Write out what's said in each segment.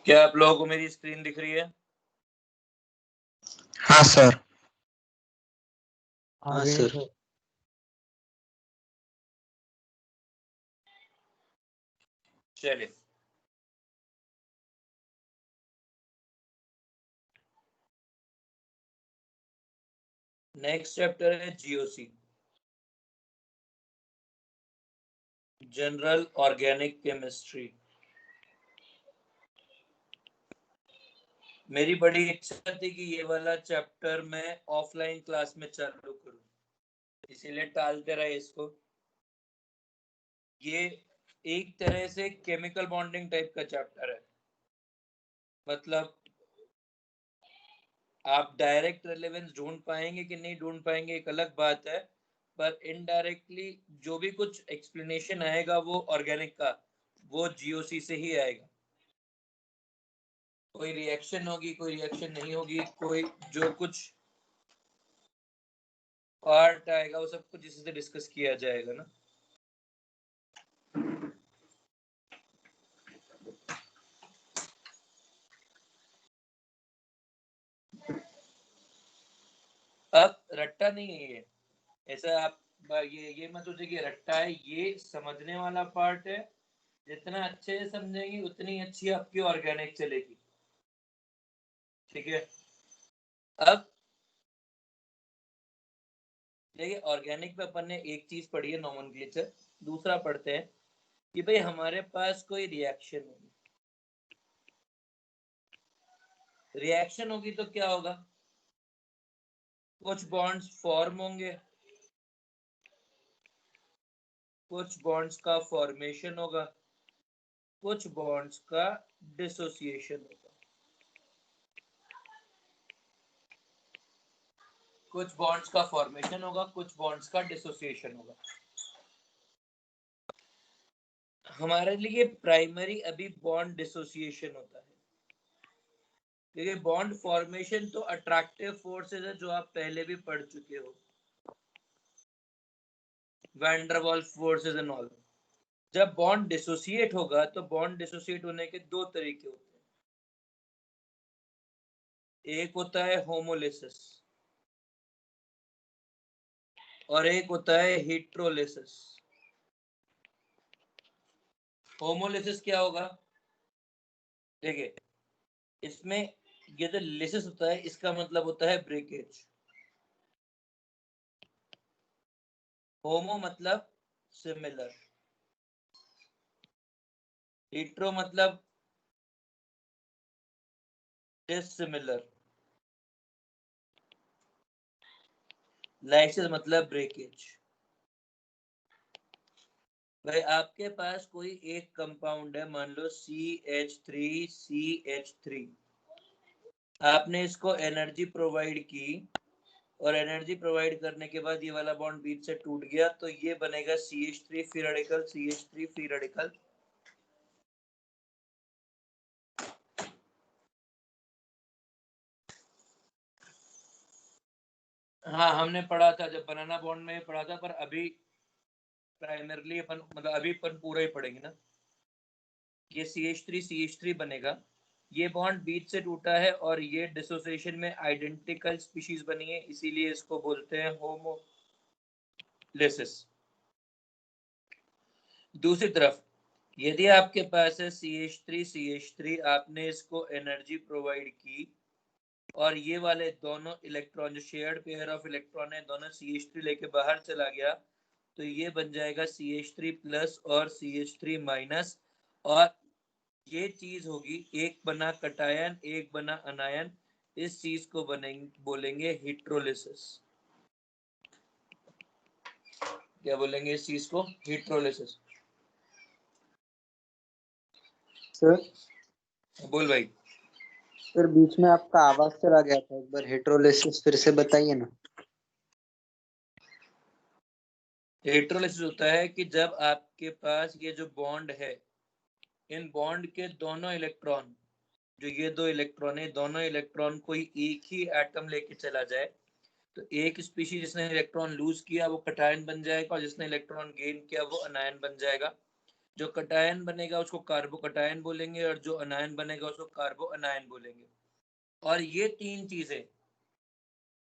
क्या आप लोगों को मेरी स्क्रीन दिख रही है? हाँ सर। हाँ सर। चलिए, नेक्स्ट चैप्टर है जीओसी, जनरल ऑर्गेनिक केमिस्ट्री। मेरी बड़ी इच्छा थी कि ये वाला चैप्टर मैं ऑफलाइन क्लास में चालू करूं, इसीलिए टालते रहे इसको। ये एक तरह से केमिकल बॉन्डिंग टाइप का चैप्टर है, मतलब आप डायरेक्ट रेलेवेंस ढूंढ पाएंगे कि नहीं ढूंढ पाएंगे एक अलग बात है, पर इनडायरेक्टली जो भी कुछ एक्सप्लेनेशन आएगा वो ऑर्गेनिक का, वो जीओसी से ही आएगा। कोई रिएक्शन होगी, कोई रिएक्शन नहीं होगी, कोई जो कुछ पार्ट आएगा वो सब कुछ इसी से डिस्कस किया जाएगा ना। अब रट्टा नहीं है ये, ऐसा आप ये मत सोचिए कि रट्टा है, ये समझने वाला पार्ट है। जितना अच्छे से समझेंगे उतनी अच्छी आपकी ऑर्गेनिक चलेगी, ठीक है। अब देखिए, ऑर्गेनिक में अपन ने एक चीज पढ़ी है, नोमेनक्लेचर। दूसरा पढ़ते हैं कि भाई हमारे पास कोई रिएक्शन होगी, रिएक्शन होगी तो क्या होगा, कुछ बॉन्ड्स फॉर्म होंगे, कुछ बॉन्ड्स का फॉर्मेशन होगा, कुछ बॉन्ड्स का डिसोसिएशन होगा, कुछ बॉन्ड्स का फॉर्मेशन होगा, कुछ बॉन्ड्स का डिसोसिएशन होगा। हमारे लिए प्राइमरी अभी बॉन्ड डिसोसिएशन होता है, क्योंकि बॉन्ड फॉर्मेशन तो अट्रैक्टिव फोर्सेस है जो आप पहले भी पढ़ चुके हो, van der Waals forces and all. जब बॉन्ड डिसोसिएट होगा तो बॉन्ड डिसोसिएट होने के दो तरीके होते हैं, एक होता है होमोलिसिस और एक होता है हेट्रोलिसिस। होमोलिसिस क्या होगा, देखिए इसमें ये जो लिसिस होता है इसका मतलब होता है ब्रेकेज। होमो मतलब सिमिलर, हेट्रो मतलब डिसिमिलर, लाइसिस मतलब ब्रेकेज। भाई आपके पास कोई एक कंपाउंड है, मान लो CH3CH3, आपने इसको एनर्जी प्रोवाइड की और एनर्जी प्रोवाइड करने के बाद ये वाला बॉन्ड बीच से टूट गया तो ये बनेगा CH3 free radical, CH3 free radical. हाँ हमने पढ़ा था जब बनाना बॉन्ड में पढ़ा था, पर अभी प्राइमरली अपन मतलब अभी अपन पूरा ही पढ़ेंगे ना। ये CH3 बनेगा, ये बॉन्ड बीच से टूटा है और ये डिसोसिएशन में आइडेंटिकल स्पीशीज बनी है, इसीलिए इसको बोलते हैं होमोलिसिस। दूसरी तरफ यदि आपके पास है CH3 आपने इसको एनर्जी प्रोवाइड की और ये वाले दोनों इलेक्ट्रॉन जो शेयर्ड पेयर ऑफ इलेक्ट्रॉन है दोनों CH3 लेके बाहर चला गया तो ये बन जाएगा CH3 प्लस और CH3 माइनस, और ये चीज होगी एक बना कटायन एक बना अनायन, इस चीज को बोलेंगे हेट्रोलिसिस। क्या बोलेंगे इस चीज को, हेट्रोलिसिस। सर बोल भाई। सर बीच में आपका आवाज चला गया था, एक बार हेट्रोलिसिस फिर से बताइए ना। हेट्रोलिसिस होता है कि जब आपके पास ये जो बॉन्ड है, इन बॉन्ड के दोनों इलेक्ट्रॉन, जो ये दो इलेक्ट्रॉन है, दोनों इलेक्ट्रॉन कोई एक ही एटम लेके चला जाए तो एक स्पीशीज जिसने इलेक्ट्रॉन लूज किया वो कटायन बन जाएगा और जिसने इलेक्ट्रॉन गेन किया वो अनायन बन जाएगा। जो कटायन बनेगा उसको कार्बोकटायन बोलेंगे और जो अनायन बनेगा उसको कार्बो अनायन बोलेंगे। और ये तीन चीजें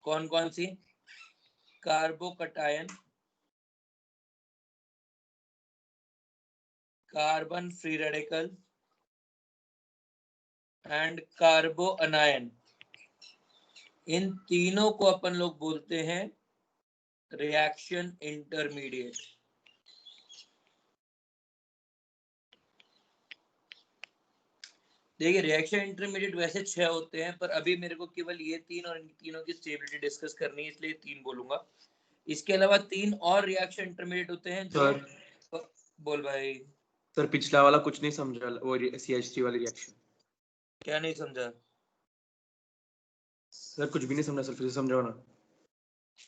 कौन कौन सी? Carbocation, carbon free radical and carbo anion, इन तीनों को अपन लोग बोलते हैं रिएक्शन इंटरमीडिएट। देखिए रिएक्शन इंटरमीडिएट वैसे 6 होते हैं, पर अभी मेरे को केवल ये तीन और इन तीनों की स्टेबिलिटी डिस्कस करनी है, इसलिए 3 बोलूंगा। इसके अलावा 3 और रिएक्शन इंटरमीडिएट होते हैं जो बोल भाई। सर पिछला वाला कुछ नहीं समझा, वो CH3 वाली रिएक्शन। क्या नहीं समझा? सर कुछ भी नहीं समझा सर, फिर से समझाओ ना।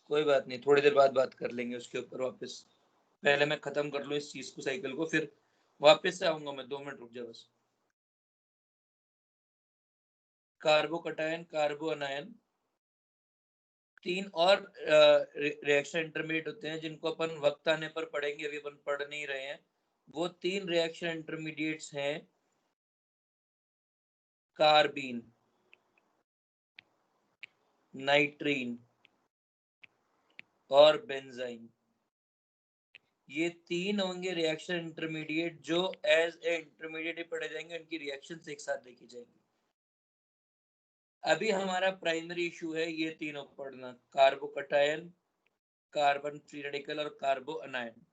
कोई बात नहीं, थोड़ी देर बाद बात कर लेंगे उसके ऊपर वापस। पहले मैं खत्म कर लूं इस चीज को, साइकिल को, फिर वापस से आऊंगा मैं। 2 मिनट रुक जा बस। कार्बोकटायन, कार्बो अनायन, 3 और रिएक्शन इंटरमीडिएट होते हैं जिनको अपन वक्त आने पर पढ़ेंगे, अभी अपन पढ़ नहीं रहे हैं। वो 3 रिएक्शन इंटरमीडिएट्स हैं कार्बीन, नाइट्रीन और बेंजाइन। ये 3 होंगे रिएक्शन इंटरमीडिएट जो एज ए इंटरमीडिएट ही पढ़े जाएंगे, उनकी रिएक्शंस एक साथ देखी जाएंगी। अभी हमारा प्राइमरी इशू है ये तीनों पढ़ना, कार्बोकटायन, कार्बन फ्री रेडिकल और कार्बो अनायन।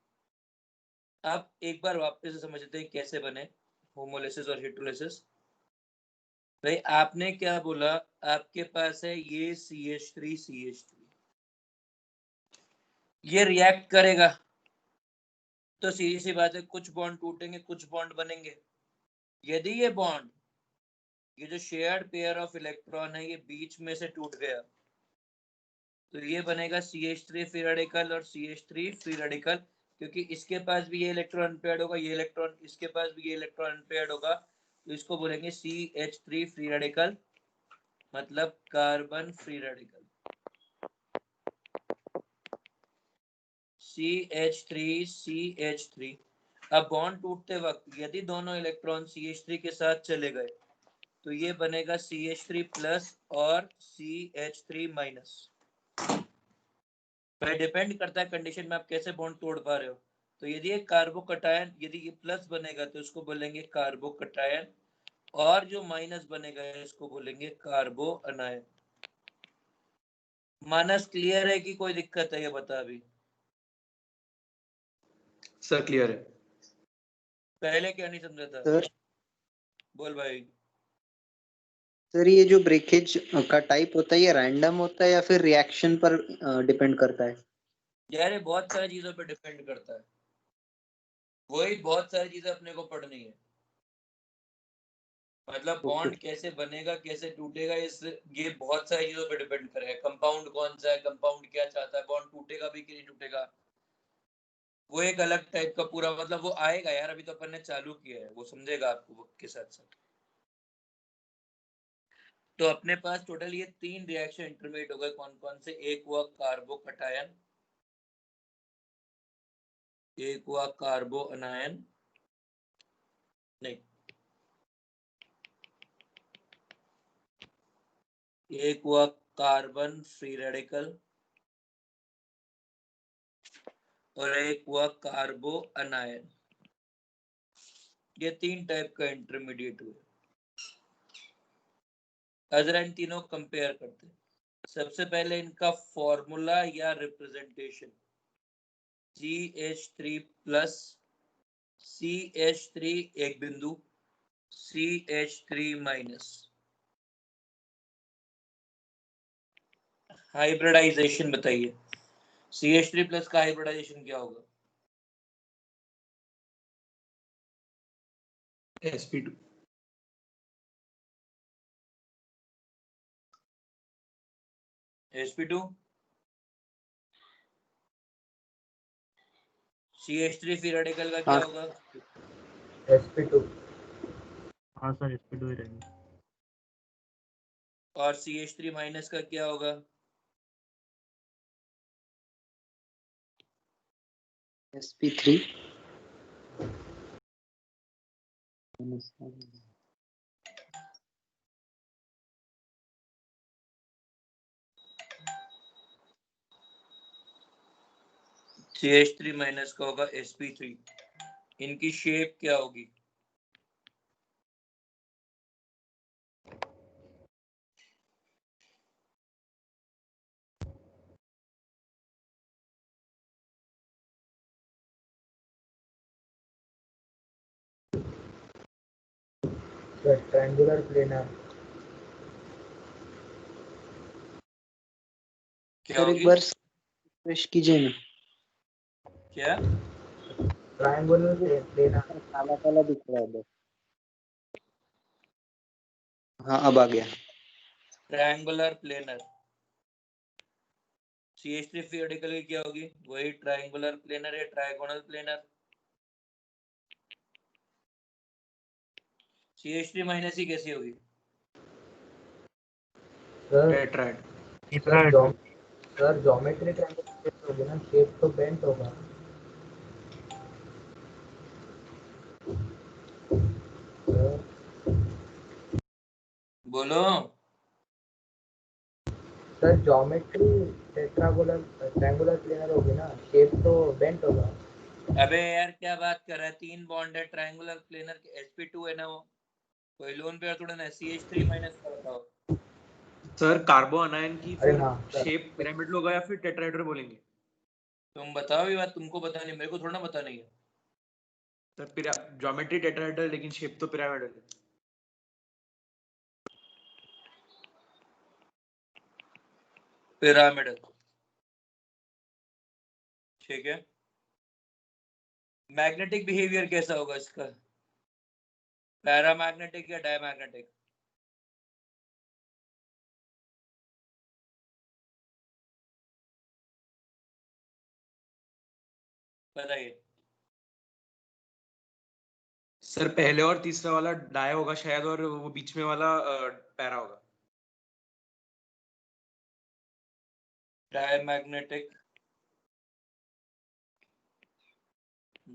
अब एक बार वापस से समझते हैं कैसे बने होमोलिसिस और हेटेरोलिसिस। भाई आपने क्या बोला, आपके पास है ये CH3 ये रिएक्ट करेगा, तो सीधी सी बात है कुछ बॉन्ड टूटेंगे कुछ बॉन्ड बनेंगे। यदि ये बॉन्ड, ये जो शेयर्ड पेयर ऑफ इलेक्ट्रॉन है, ये बीच में से टूट गया, तो ये बनेगा CH3 फ्री रेडिकल और CH3 फ्री रेडिकल, क्योंकि इसके पास भी ये इलेक्ट्रॉन अनपेयर्ड होगा, ये इलेक्ट्रॉन इसके पास भी ये इलेक्ट्रॉन अनपेयर्ड होगा, तो इसको बोलेंगे CH3 फ्री रेडिकल, मतलब कार्बन फ्री रेडिकल। CH3 अब बॉन्ड टूटते वक्त यदि दोनों इलेक्ट्रॉन CH3 के साथ चले गए तो ये बनेगा CH3 प्लस और CH3 माइनस। पर डिपेंड करता है कंडीशन में आप कैसे बॉन्ड तोड़ पा रहे हो। तो यदि ये कार्बोकटायन, यदि ये प्लस बनेगा तो इसको बोलेंगे कार्बोकटायन, और जो माइनस बनेगा इसको बोलेंगे कार्बो अनायन। मानस क्लियर है कि कोई दिक्कत है? ये बता अभी। सर क्लियर है। पहले क्या नहीं समझा था? सर बोल भाई। सर ये जो ब्रेकेज का टाइप होता है ये रैंडम होता है या फिर रिएक्शन पर डिपेंड करता है? यार ये बहुत सारी चीजों पर डिपेंड करता है, वही बहुत सारी चीजें अपने को पढ़नी है। मतलब बॉन्ड कैसे बनेगा कैसे टूटेगा, इस ये बहुत सारी चीजों पे डिपेंड करेगा। कंपाउंड कौन सा है, कंपाउंड क्या चाहता है, बॉन्ड टूटेगा भी कि नहीं टूटेगा, वो एक अलग टाइप का पूरा, मतलब वो आएगा यार, अभी तो अपन ने चालू किया है, वो समझेगा आपको वक्त के साथ साथ। तो अपने पास टोटल ये 3 रिएक्शन इंटरमीडिएट हो गए, कौन कौन से? एक हुआ कार्बोकटायन, एक हुआ कार्बो अनायन, नहीं, एक हुआ कार्बन फ्री रेडिकल और एक हुआ कार्बो अनायन। ये 3 टाइप का इंटरमीडिएट हुआ। अगर इन तीनों कंपेयर करते हैं, सबसे पहले इनका फॉर्मूला या रिप्रेजेंटेशन, CH3 प्लस CH3 एक बिंदु, CH3 माइनस। हाइब्रिडाइजेशन बताइए, CH3 प्लस का हाइब्रिडाइजेशन क्या होगा? sp2 sp2। CH3 free radical का क्या होगा? sp2। हाँ सर sp2 ही रहेगा। और CH3 माइनस का क्या होगा? sp3। CH3 माइनस का होगा sp3। इनकी शेप क्या होगी? Triangular planar. क्या सर होगी? एक बार रिफ्रेश कीजिए ना। क्या? Triangular planar. काला काला दिख रहा है बस। हाँ अब आ गया। Triangular planar. CH3 free radical की क्या होगी? वही ट्रायंगुलर प्लेनर है, ट्रायगोनल प्लेनर। CH3 माइनस ही कैसी होगी? टेट्राहेड। सर ज्योमेट्री ट्रायंगल होगी ना, शेप तो बेंट होगा। बोलो। सर ज्योमेट्री ट्रायंगुलर प्लेनर होगी ना, शेप तो बेंट होगा। अबे यार क्या बात कर रहा है? 3 बॉन्ड है ट्रायंगुलर प्लेनर के, sp2 है ना वो। कोई लोन पे थोड़ा ना। CH3 माइनस का बताओ। सर कार्बो अनायन की अरे फिर हाँ सर। शेप पिरामिड होगा या फिर टेट्राहेड्रल बोलेंगे? तुम बताओ, ये बात तुमको बतानी है, मेरे को थोड़ा ना बतानी है। सर ज्योमेट्री टेट्राहेड्रल लेकिन शेप तो पिरामिडल है। पिरामिडल। ठीक है। मैग्नेटिक बिहेवियर कैसा होगा इसका? पैरामैग्नेटिक या डायमैग्नेटिक? बताइए। सर पहले और तीसरा वाला डाय होगा शायद, और वो बीच में वाला पैरा होगा। डायमैग्नेटिक,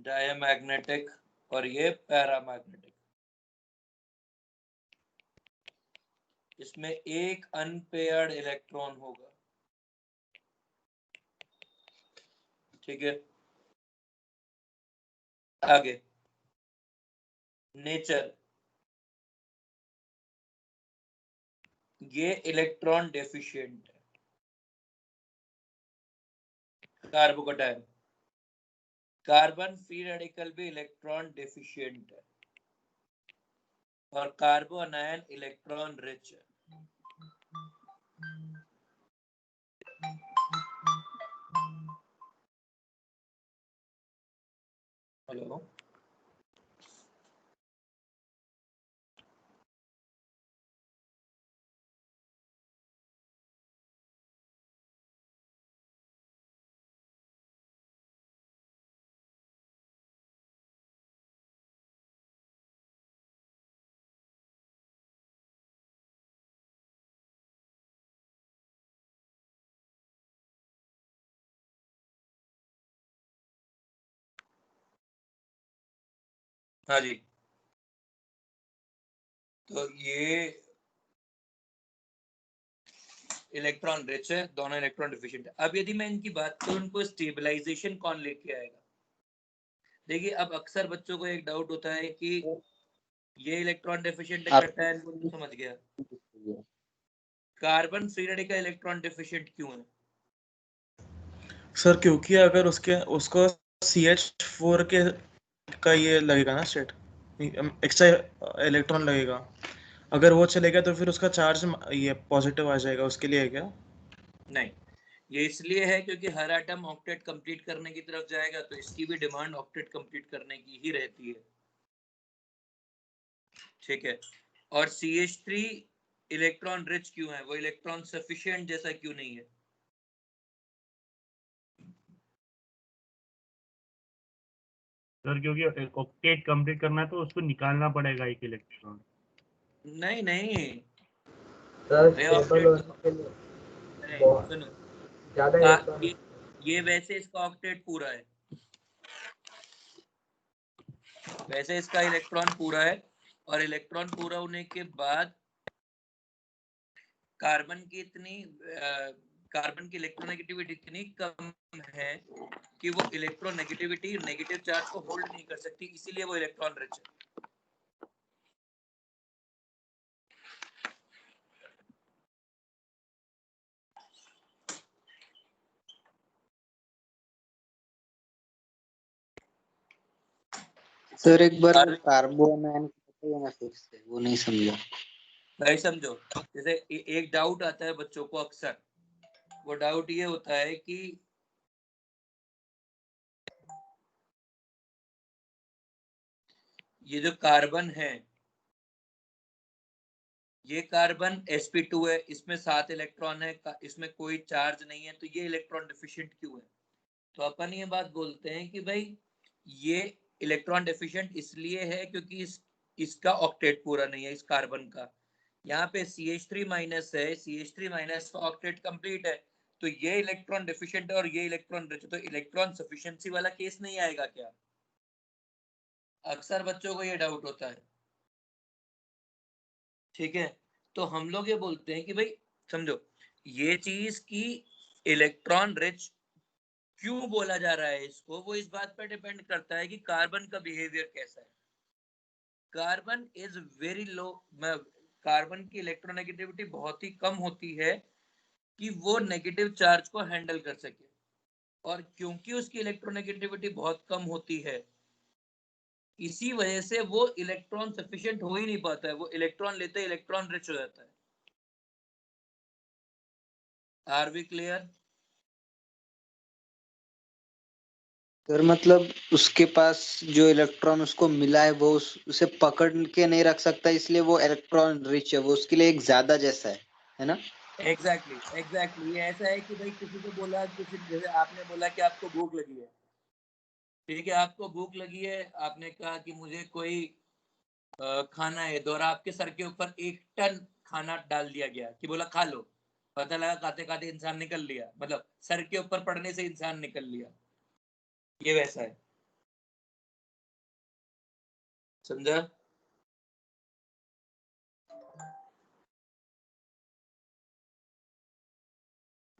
डायमैग्नेटिक और ये पैरामैग्नेटिक। इसमें एक अनपेयर्ड इलेक्ट्रॉन होगा। ठीक है, आगे नेचर। ये इलेक्ट्रॉन डेफिशिएंट है। कार्बोकैटायन। कार्बन फ्री रेडिकल भी इलेक्ट्रॉन डेफिशिएंट है, और कार्बो अनायन इलेक्ट्रॉन रिच है। हेलो, हाँ जी। तो ये इलेक्ट्रॉन रिच है, दोनों इलेक्ट्रॉन डिफिशिएंट है। अब यदि मैं इनकी बात करूं, इनको स्टेबलाइजेशन कौन लेके आएगा? देखिए, अब अक्सर बच्चों को एक डाउट होता है कि ये इलेक्ट्रॉन डेफिशिएंट है, कैटायन को नहीं समझ गया। Carbon free radical electron deficient क्यों है? सर क्योंकि अगर उसको CH4 का ये लगेगा ना स्टेट, एक्स्ट्रा इलेक्ट्रॉन लगेगा, अगर वो चलेगा तो फिर उसका चार्ज ये पॉजिटिव आ जाएगा, उसके लिए है क्या? नहीं, ये इसलिए है क्योंकि हर एटम ऑक्टेट कंप्लीट करने की तरफ जाएगा, तो इसकी भी डिमांड ऑक्टेट कंप्लीट करने की ही रहती है। ठीक है, और CH3 इलेक्ट्रॉन रिच क्यों है? वो इलेक्ट्रॉन सफिशिएंट जैसा क्यों नहीं है? सर क्योंकि ऑक्टेट कंप्लीट करना है तो उसको निकालना पड़ेगा एक इलेक्ट्रॉन। नहीं नहीं, सर अरे स्टेबल ऑक्टेट होने के लिए नहीं, सुनो। ज्यादा इलेक्ट्रॉन। ये वैसे इसका ऑक्टेट पूरा है, वैसे इसका इलेक्ट्रॉन पूरा है, और इलेक्ट्रॉन पूरा होने के बाद कार्बन की इलेक्ट्रोनेगेटिविटी इतनी कम है कि वो इलेक्ट्रोनेगेटिविटी नेगेटिव चार्ज को होल्ड नहीं कर सकती, इसीलिए वो इलेक्ट्रॉन रिच है। सर एक बार कार्बोनाइन ना फिर से वो नहीं समझा। नहीं समझो, जैसे एक डाउट आता है बच्चों को अक्सर, वो डाउट ये होता है कि ये जो कार्बन है, ये कार्बन sp2 है, इसमें 7 इलेक्ट्रॉन है, इसमें कोई चार्ज नहीं है, तो ये इलेक्ट्रॉन डिफिशिएंट क्यों है? तो अपन ये बात बोलते हैं कि भाई ये इलेक्ट्रॉन डिफिशिएंट इसलिए है क्योंकि इसका ऑक्टेट पूरा नहीं है, इस कार्बन का। यहाँ पे CH3 माइनस है, CH3 माइनस का ऑक्टेट कंप्लीट है, तो ये इलेक्ट्रॉन डिफिशिएंट है और ये इलेक्ट्रॉन रिच, तो इलेक्ट्रॉन सफिशिएंसी वाला केस नहीं आएगा क्या? अक्सर बच्चों को ये डाउट होता है, ठीक है। तो हम लोग ये बोलते हैं कि भाई समझो, ये चीज की इलेक्ट्रॉन रिच क्यों बोला जा रहा है इसको, वो इस बात पर डिपेंड करता है कि कार्बन का बिहेवियर कैसा है। Carbon is very low, carbon की इलेक्ट्रोनेगेटिविटी बहुत ही कम होती है कि वो नेगेटिव चार्ज को हैंडल कर सके, और क्योंकि उसकी इलेक्ट्रोनेगेटिविटी बहुत कम होती है, इसी वजह से वो इलेक्ट्रॉन सफिशिएंट हो ही नहीं पाता है, वो इलेक्ट्रॉन लेते इलेक्ट्रॉन रिच हो जाता है। Are we clear? सर मतलब उसके पास जो इलेक्ट्रॉन उसको मिला है वो उसे पकड़ के नहीं रख सकता, इसलिए वो इलेक्ट्रॉन रिच है, वो उसके लिए एक ज्यादा जैसा है ना? एग्जैक्टली ये ऐसा है कि भाई किसी को बोला, किसी जैसे आपने बोला कि आपको भूख लगी है, ठीक है, आपको भूख लगी है, आपने कहा कि मुझे कोई खाना है, और आपके सर के ऊपर 1 टन खाना डाल दिया गया कि बोला खा लो, पता लगा खाते खाते इंसान निकल लिया, मतलब सर के ऊपर पड़ने से इंसान निकल लिया, ये वैसा है, समझा?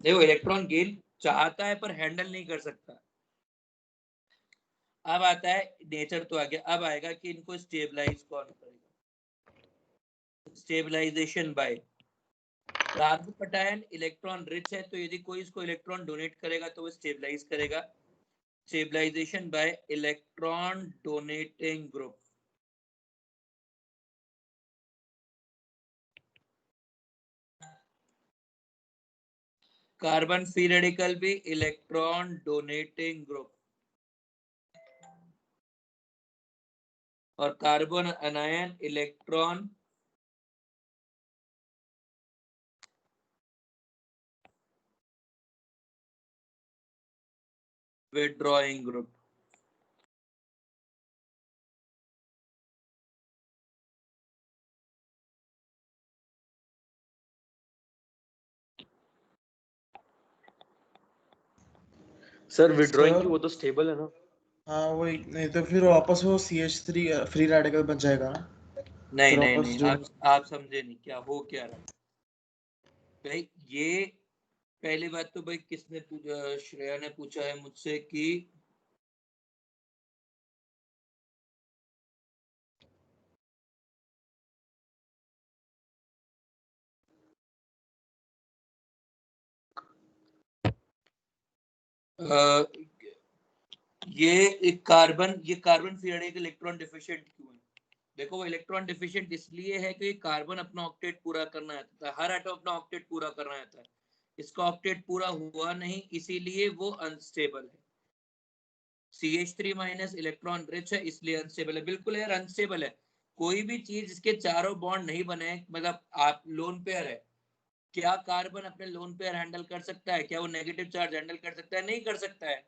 देखो इलेक्ट्रॉन गेन चाहता है पर हैंडल नहीं कर सकता। अब आता है नेचर, तो आ गया, अब आएगा कि इनको स्टेबलाइज कौन करेगा। Stabilization by carbocation electron rich है, तो यदि कोई इसको इलेक्ट्रॉन डोनेट करेगा तो वो स्टेबलाइज करेगा। Stabilization by electron donating group, carbon free radical भी इलेक्ट्रॉन डोनेटिंग ग्रुप, और carbon anion electron withdrawing group. Sir withdrawing sir की वो तो स्टेबल है ना? हाँ वही, नहीं तो फिर वापस वो CH3 फ्री रेडिकल बन जाएगा ना, नहीं फिर नहीं वापस नहीं, जो आप समझे नहीं क्या हो क्या रहा है भाई। ये पहली बात तो भाई किसने पूछा, श्रेया ने पूछा है मुझसे कि ये carbon free radical electron deficient क्यों है? देखो वो इलेक्ट्रॉन डिफिशिएंट इसलिए है कि कार्बन अपना ऑक्टेट पूरा करना चाहता है, हर एटम अपना ऑक्टेट पूरा करना चाहता है, इसका ऑक्टेट पूरा हुआ नहीं, इसीलिए वो अनस्टेबल है। CH3 माइनस इलेक्ट्रॉन रिच है इसलिए अनस्टेबल है, बिल्कुल यार अनस्टेबल है। कोई भी चीज जिसके चारों बॉन्ड नहीं बने, मतलब आप लोन पेयर है, क्या कार्बन अपने लोन पेयर हैंडल कर सकता है? क्या वो नेगेटिव चार्ज हैंडल कर सकता है? नहीं कर सकता है,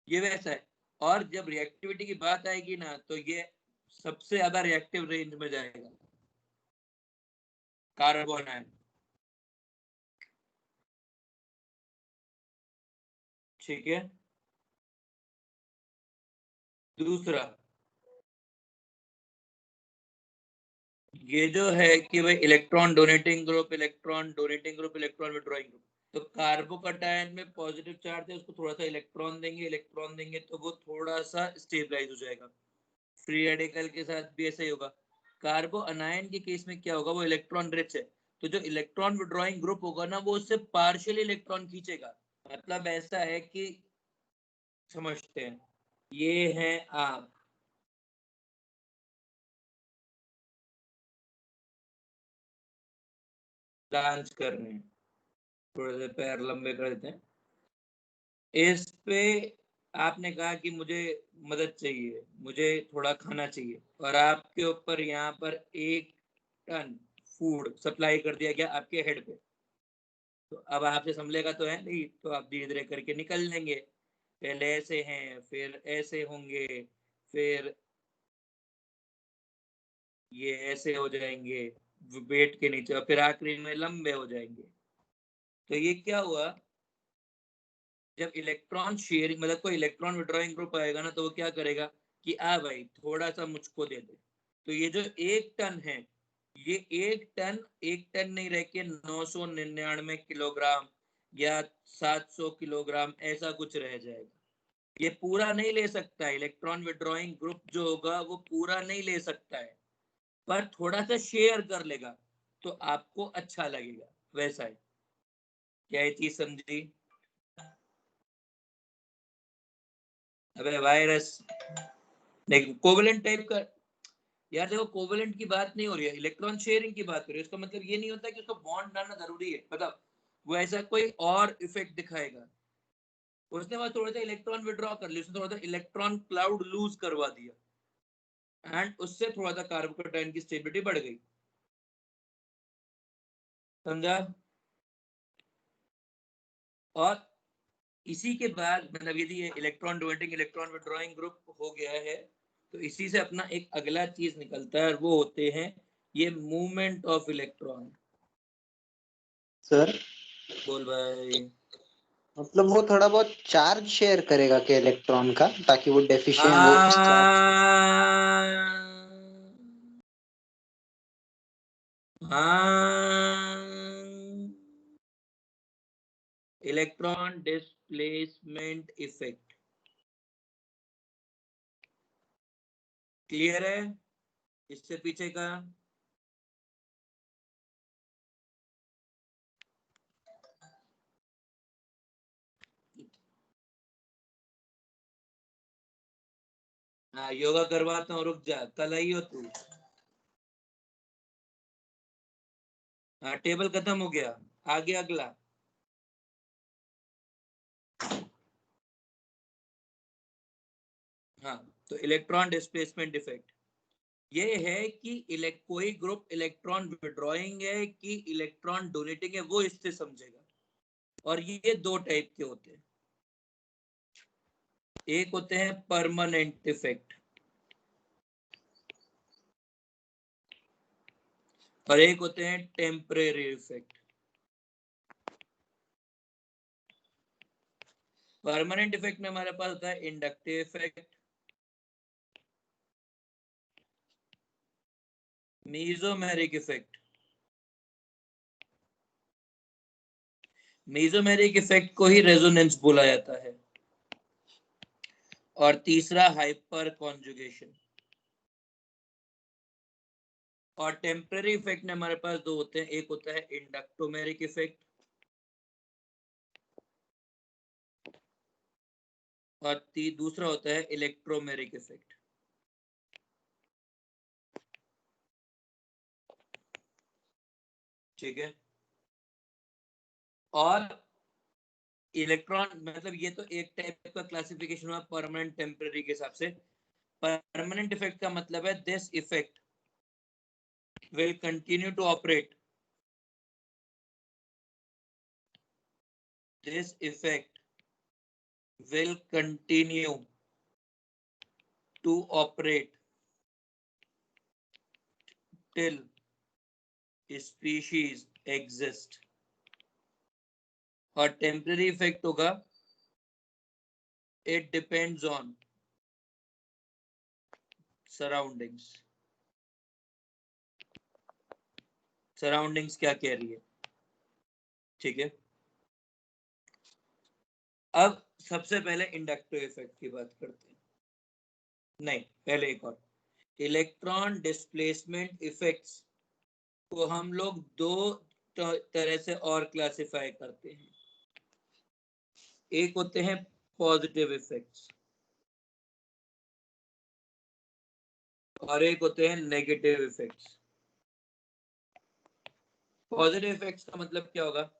ये वैसा है। और जब रिएक्टिविटी की बात आएगी ना, तो ये सबसे ज्यादा रिएक्टिव रेंज में जाएगा कार्बन आयन, ठीक है। दूसरा ये जो है कि भाई electron donating group, electron donating group, electron withdrawing group, तो कार्बोकैटायन में पॉजिटिव चार्ज है, उसको थोड़ा सा इलेक्ट्रॉन देंगे तो वो थोड़ा सा स्टेबलाइज हो जाएगा। फ्री रेडिकल के साथ भी ऐसा ही होगा। कार्बो अनायन के केस में क्या होगा, वो इलेक्ट्रॉन रिच है, तो जो इलेक्ट्रॉन विड्रॉइंग ग्रुप होगा ना, वो उससे पार्शियली इलेक्ट्रॉन खींचेगा। मतलब ऐसा है कि समझते हैं, ये हैं आप, डांस करने, थोड़े से पैर लंबे कर देते हैं। इस पे आपने कहा कि मुझे मदद चाहिए, मुझे थोड़ा खाना चाहिए, और आपके ऊपर यहाँ पर 1 टन फूड सप्लाई कर दिया गया आपके हेड पे। तो अब आपसे संभलेगा तो है नहीं, तो आप धीरे धीरे करके निकल लेंगे। पहले ऐसे हैं, फिर ऐसे होंगे, फिर ये ऐसे हो जाएंगे वेट के नीचे, और फिर आखिरी में लंबे हो जाएंगे। तो ये क्या हुआ, जब इलेक्ट्रॉन शेयरिंग मतलब कोई इलेक्ट्रॉन विड्रॉइंग ग्रुप आएगा ना, तो वो क्या करेगा कि भाई थोड़ा सा मुझको दे दे। तो ये जो 1 टन है, ये 1 टन नहीं रह के 999 किलोग्राम या 700 किलोग्राम ऐसा कुछ रह जाएगा। ये पूरा नहीं ले सकता, इलेक्ट्रॉन विड्रॉइंग ग्रुप जो होगा वो पूरा नहीं ले सकता है, पर थोड़ा सा शेयर कर लेगा तो आपको अच्छा लगेगा, वैसा है। क्या ये चीज समझी? अबे वायरस देखो, कोवेलेंट टाइप का, यार देखो कोवेलेंट की बात नहीं हो रही है, इलेक्ट्रॉन शेयरिंग की बात हो रही है। इसका मतलब ये नहीं होता कि उसको बॉन्ड डालना जरूरी है, मतलब वो ऐसा कोई और इफेक्ट दिखाएगा। उसने बस थोड़ा सा इलेक्ट्रॉन विड्रॉ कर लिया, उसने थोड़ा सा इलेक्ट्रॉन क्लाउड लूज करवा दिया, एंड उससे थोड़ा सा कार्बोकैटायन की स्टेबिलिटी बढ़ गई। समझा? और इसी के बाद मतलब यदि ये electron donating electron withdrawing group हो गया है, तो इसी से अपना एक अगला चीज निकलता है, और वो होते हैं ये मूवमेंट ऑफ इलेक्ट्रॉन। सर बोल भाई। मतलब वो थोड़ा बहुत चार्ज शेयर करेगा क्या इलेक्ट्रॉन का, ताकि वो डेफिशिएंट वो इलेक्ट्रॉन डिस्प्लेसमेंट इफेक्ट, क्लियर है? इससे पीछे का हाँ, योगा करवाता हूँ, रुक जा, कल आई हो तू। हाँ, टेबल खत्म हो गया, आगे अगला। हाँ, तो इलेक्ट्रॉन डिस्प्लेसमेंट इफेक्ट ये है कि कोई ग्रुप इलेक्ट्रॉन विड्रॉइंग है कि इलेक्ट्रॉन डोनेटिंग है, वो इससे समझेगा। और ये 2 टाइप के होते हैं, एक होते हैं परमानेंट इफेक्ट और एक होते हैं टेम्परेरी इफेक्ट। परमानेंट इफेक्ट में हमारे पास होता है inductive effect, mesomeric effect, mesomeric effect को ही रेजोनेंस बोला जाता है, और तीसरा हाइपर कॉन्जुगेशन। और टेम्परेरी इफेक्ट में हमारे पास 2 होते हैं, एक होता है इंडक्टोमेरिक इफेक्ट और दूसरा होता है इलेक्ट्रोमेरिक इफेक्ट। ठीक है? और इलेक्ट्रॉन मतलब ये तो एक टाइप का क्लासिफिकेशन हुआ परमानेंट टेम्परेरी के हिसाब से। परमानेंट इफेक्ट का मतलब है this effect will continue to operate. This effect will continue to operate till species exist. और temporary effect होगा it depends on surroundings. Surroundings क्या कह रही है, ठीक है। अब सबसे पहले इंडक्टिव इफेक्ट की बात करते हैं। नहीं, पहले एक और, इलेक्ट्रॉन डिस्प्लेसमेंट इफेक्ट्स को हम लोग दो तरह से और क्लासिफाई करते हैं। एक होते हैं पॉजिटिव इफेक्ट्स और एक होते हैं नेगेटिव इफेक्ट्स। पॉजिटिव इफेक्ट्स का मतलब क्या होगा?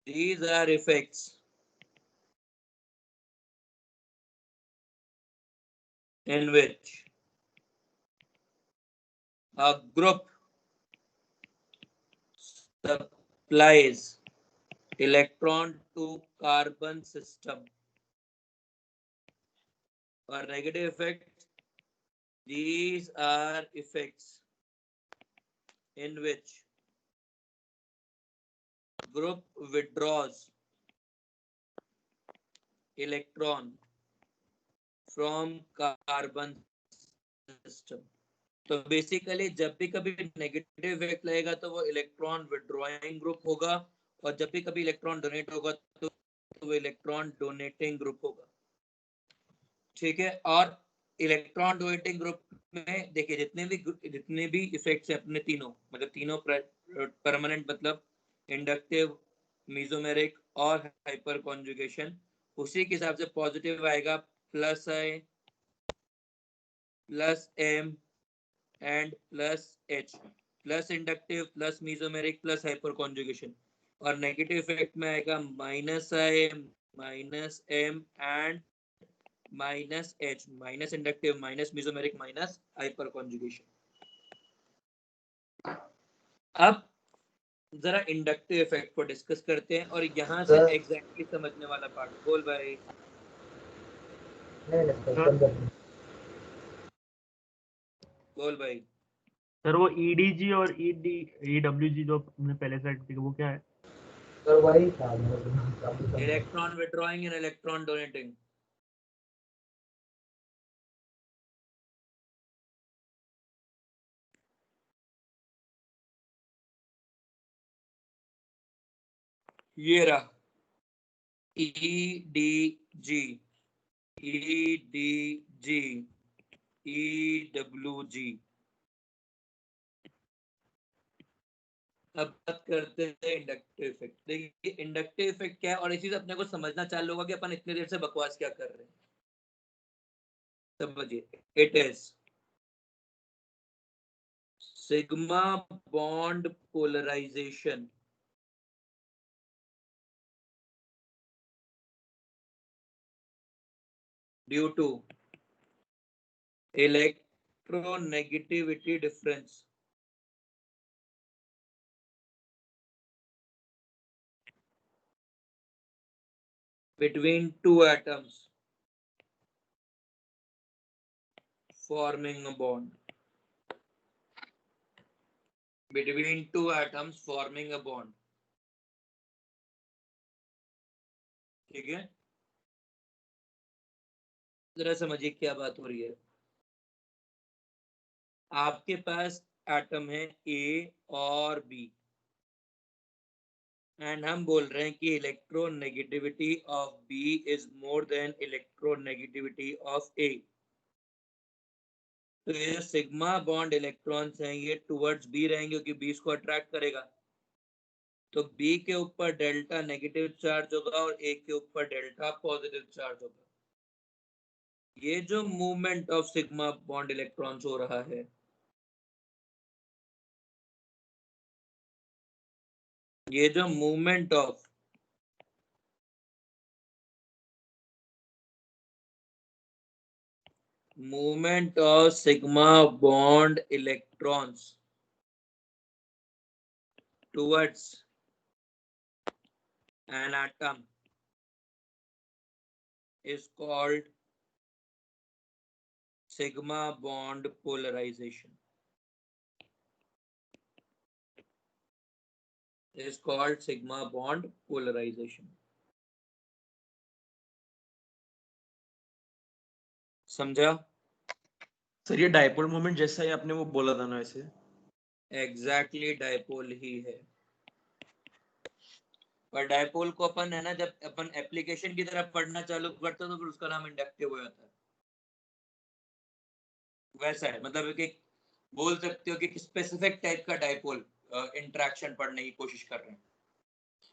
These are effects in which a group supplies electron to carbon system. Or negative effects, these are effects in which group withdraws electron from carbon system. तो basically जब भी कभी negative effect लगेगा तो वो इलेक्ट्रॉन विड्रॉइंग ग्रुप होगा, और जब भी कभी इलेक्ट्रॉन डोनेट होगा तो वो इलेक्ट्रॉन डोनेटिंग ग्रुप होगा, ठीक है। और इलेक्ट्रॉन डोनेटिंग ग्रुप में देखिए जितने भी इफेक्ट्स हैं अपने तीनों, मतलब तीनों परमानेंट, मतलब इंडक्टिव, मेसोमेरिक और हाइपर कॉन्जुगेशन, उसी के हिसाब से पॉजिटिव आएगा plus I plus M and plus H, plus inductive plus mesomeric plus hyper conjugation, और नेगेटिव इफेक्ट में आएगा minus I minus M and minus H, minus inductive minus mesomeric minus hyper conjugation. अब जरा inductive effect को discuss करते हैं, और यहाँ से एग्जैक्टली समझने वाला पार्ट। बोल भाई। बोल भाई। सर वो ईडीजी और ईडब्ल्यूजी जो हमने पहले सेट किया वो क्या है? सर वही था, electron withdrawing and electron donating. ये रहा EDG, EDG, EWG। अब बात करते हैं इंडक्टिव इफेक्ट। देखिए इंडक्टिव इफेक्ट क्या है, और इसी से अपने को समझना चालू होगा कि अपन इतनी देर से बकवास क्या कर रहे हैं। समझिए, it is sigma bond polarization due to electronegativity difference between two atoms forming a bond. Between two atoms forming a bond. ठीक है, जरा समझिए क्या बात हो रही है। आपके पास एटम है ए और बी, एंड हम बोल रहे हैं कि electronegativity of B is more than electronegativity of A. तो ये जो सिग्मा बॉन्ड इलेक्ट्रॉन्स हैं ये टुवर्ड्स बी रहेंगे क्योंकि बी इसको अट्रैक्ट करेगा। तो बी के ऊपर डेल्टा नेगेटिव चार्ज होगा और ए के ऊपर डेल्टा पॉजिटिव चार्ज होगा। ये जो movement of sigma bond electrons हो रहा है, ये जो movement of sigma bond electrons towards an atom is called sigma bond polarization. Is called sigma bond polarization. समझा? सर ये डाइपोल मोमेंट जैसा ही आपने वो बोला था ना, वैसे एग्जैक्टली डायपोल ही है। पर डायपोल को अपन है ना, जब अपन एप्लीकेशन की तरफ पढ़ना चालू करते हैं तो फिर उसका नाम इंडक्टिव हो जाता है। वैसा है, मतलब कि बोल सकते हो कि स्पेसिफिक टाइप का डायपोल इंटरेक्शन पढ़ने की कोशिश कर रहे हैं,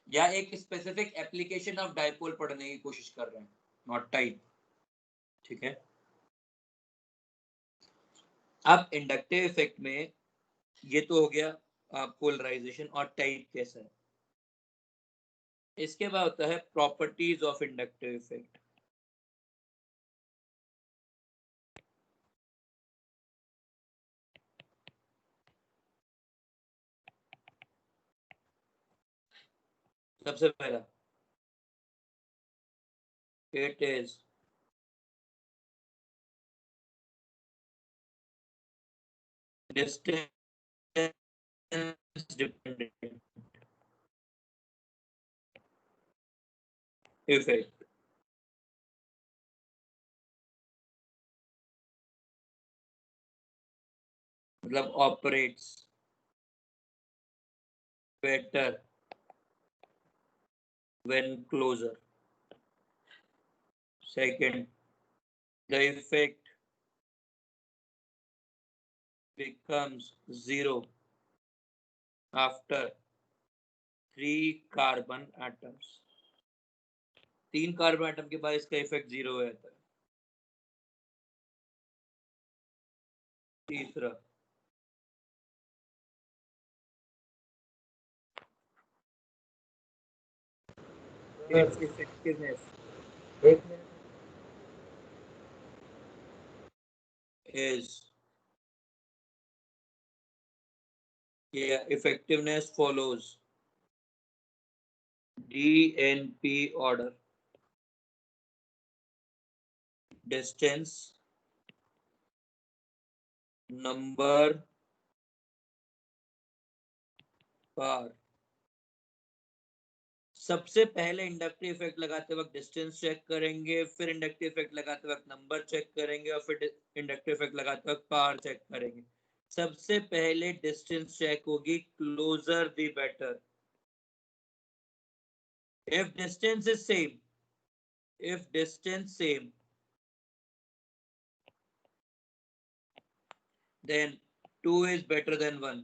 या एक स्पेसिफिक एप्लीकेशन ऑफ डायपोल पढ़ने की कोशिश कर रहे हैं, नॉट टाइप। ठीक है। अब इंडक्टिव इफेक्ट में ये तो हो गया पोलराइजेशन और टाइप कैसा है। इसके बाद होता है प्रॉपर्टीज ऑफ इंडक्टिव इफेक्ट। सबसे पहला it is distance dependent effect. मतलब operates better when closer. Second, the effect becomes zero after 3 carbon atoms. 3 carbon atom के बाद इसका इफेक्ट जीरो हो जाता है। तीसरा, its effectiveness एक minute is effectiveness follows DNP order. Distance, number, power। सबसे पहले इंडक्टिव इफेक्ट लगाते वक्त डिस्टेंस चेक करेंगे, फिर इंडक्टिव इफेक्ट लगाते वक्त नंबर चेक करेंगे, और फिर इंडक्टिव इफेक्ट लगाते वक्त पावर चेक करेंगे। सबसे पहले डिस्टेंस चेक होगी, closer the better. If distance is same, if distance same, then 2 is better than 1,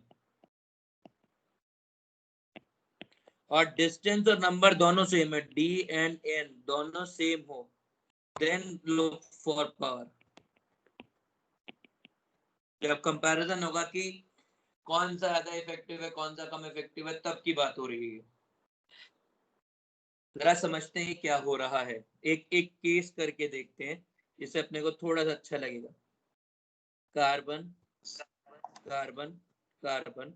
और डिस्टेंस और नंबर दोनों सेम है, d and n दोनों सेम हो, then look for power। जब कंपैरिजन होगा कि कौन सा ज्यादा इफेक्टिव है, कौन सा कम इफेक्टिव है, तब की बात हो रही है। जरा समझते हैं क्या हो रहा है, एक एक केस करके देखते हैं, जिससे अपने को थोड़ा सा अच्छा लगेगा। कार्बन कार्बन कार्बन,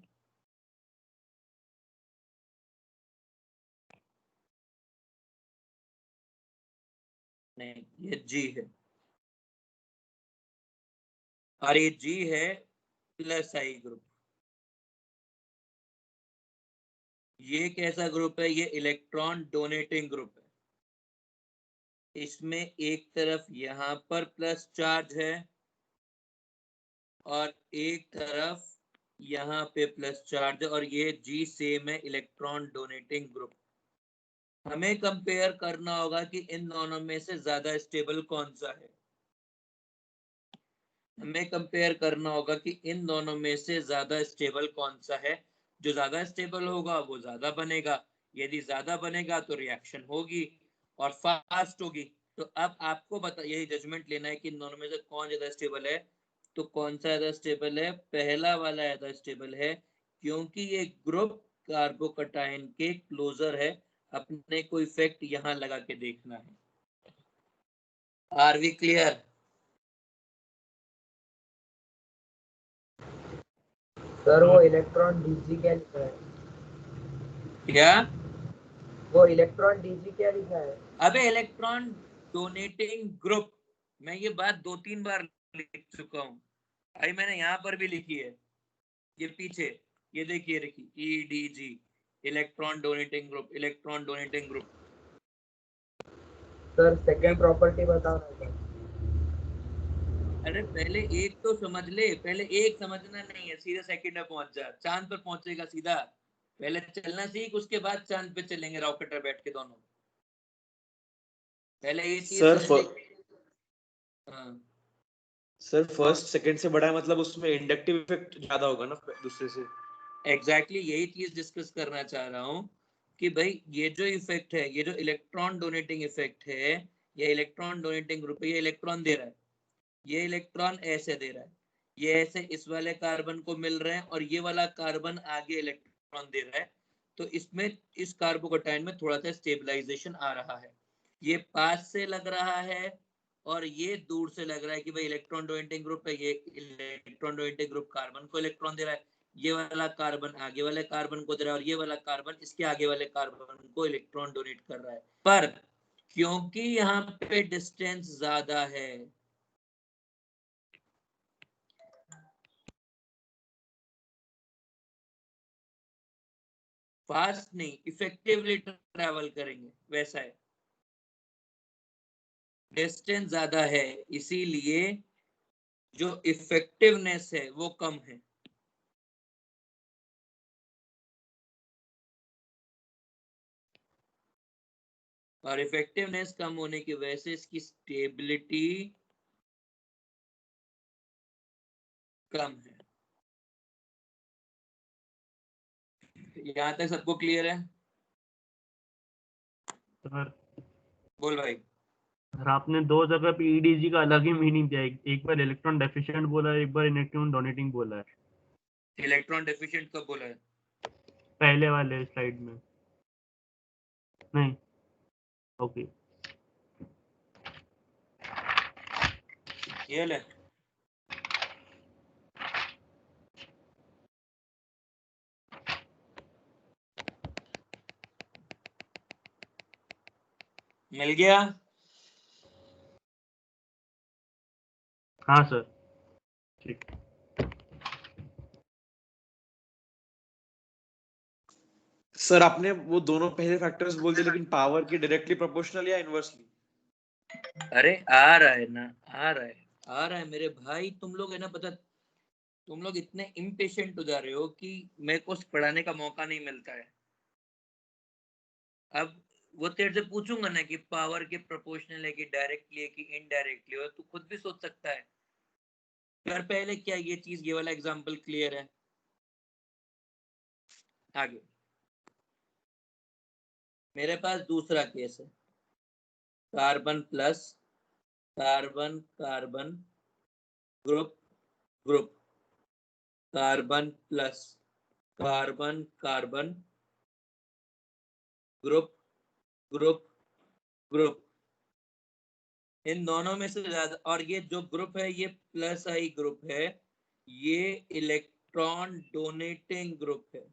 नहीं ये G है, और ये G है प्लस आई ग्रुप। ये कैसा ग्रुप है? ये इलेक्ट्रॉन डोनेटिंग ग्रुप है। इसमें एक तरफ यहां पर प्लस चार्ज है और एक तरफ यहाँ पे प्लस चार्ज है, और ये G सेम है, इलेक्ट्रॉन डोनेटिंग ग्रुप। हमें कंपेयर करना होगा कि इन दोनों में से ज्यादा स्टेबल कौन सा है। हमें कंपेयर करना होगा कि इन दोनों में से ज्यादा स्टेबल कौन सा है। जो ज्यादा स्टेबल होगा वो ज्यादा बनेगा, यदि ज्यादा बनेगा तो रिएक्शन होगी और फास्ट होगी। तो अब आपको बता, यही जजमेंट लेना है कि इन दोनों में से कौन ज्यादा स्टेबल है। तो कौन सा ज्यादा स्टेबल है? पहला वाला ज्यादा स्टेबल है, क्योंकि ये ग्रुप कार्बोकटायन के क्लोजर है। अपने को इफेक्ट यहाँ लगा के देखना है। Are we clear? सर वो इलेक्ट्रॉन डीजी क्या लिखा है? क्या? वो इलेक्ट्रॉन डीजी क्या लिखा है? अबे इलेक्ट्रॉन डोनेटिंग ग्रुप, मैं ये बात 2-3 बार लिख चुका हूँ। अभी मैंने यहाँ पर भी लिखी है, ये पीछे, ये देखिए लिखी EDG, electron donating group, electron donating group. Sir second property बताओ ना सर। अरे पहले एक तो समझ ले, पहले एक समझना नहीं है, सीधा सेकंड में पहुंच जा, चांद पर पहुंचेगा सीधा। पहले चलना सीख, उसके बाद चांद पे चलेंगे रॉकेट पर बैठ के दोनों। पहले ये चीज सर समझ ले। हाँ सर फर्स्ट सेकंड से बड़ा है, मतलब उसमें इंडक्टिव इफेक्ट ज्यादा होगा ना दूसरे से। एग्जैक्टली यही चीज डिस्कस करना चाह रहा हूँ कि भाई ये जो इफेक्ट है, ये जो इलेक्ट्रॉन डोनेटिंग इफेक्ट है, ये इलेक्ट्रॉन डोनेटिंग ग्रुप है, ये इलेक्ट्रॉन दे रहा है, ये इलेक्ट्रॉन ऐसे दे रहा है, ये ऐसे इस वाले कार्बन को मिल रहे हैं, और ये वाला कार्बन आगे इलेक्ट्रॉन दे रहा है। तो इसमें इस कार्बोकैटायन में थोड़ा सा स्टेबलाइजेशन आ रहा है। ये पास से लग रहा है और ये दूर से लग रहा है कि भाई इलेक्ट्रॉन डोनेटिंग ग्रुप है, ये इलेक्ट्रॉन डोनेटिंग ग्रुप कार्बन को इलेक्ट्रॉन दे रहा है, ये वाला कार्बन आगे वाले कार्बन को दे रहा है, और ये वाला कार्बन इसके आगे वाले कार्बन को इलेक्ट्रॉन डोनेट कर रहा है। पर क्योंकि यहाँ पे डिस्टेंस ज्यादा है, फास्ट नहीं, इफेक्टिवली ट्रैवल करेंगे, वैसा है। डिस्टेंस ज्यादा है, इसीलिए जो इफेक्टिवनेस है वो कम है। और इफेक्टिवनेस कम होने की वजह से इसकी स्टेबिलिटी कम है। यहां तक सबको क्लियर है? सर बोल भाई। सर आपने दो जगह पे ईडीजी का अलग ही मीनिंग दिया है, एक बार इलेक्ट्रॉन डेफिशिएंट बोला है, एक बार इलेक्ट्रॉन डोनेटिंग बोला है। इलेक्ट्रॉन डेफिशिएंट कब बोला है? पहले वाले स्लाइड में नहीं। ओके ये ले, मिल गया? हाँ सर ठीक। सर आपने वो दोनों पहले फैक्टर्स बोल दिए, लेकिन पावर की डायरेक्टली प्रोपोर्शनल या इनवर्सली? अरे आ रहा है ना, आ रहा है, आ रहा है मेरे भाई। तुम लोग है ना, पता, तुम लोग इतने इम्पेशेंट हो जा रहे हो कि मेरे को पढ़ाने का मौका नहीं मिलता है। अब वो तेरे से पूछूंगा ना कि पावर के प्रोपोर्शनल है कि डायरेक्टली है कि इनडायरेक्टली, हो तू खुद भी सोच सकता है। पर पहले क्या ये चीज, ये वाला एग्जांपल क्लियर है? आगे मेरे पास दूसरा केस है, carbon plus carbon carbon group group, carbon plus carbon carbon group group group. इन दोनों में से ज्यादा, और ये जो ग्रुप है ये प्लस आई ग्रुप है, ये इलेक्ट्रॉन डोनेटिंग ग्रुप है,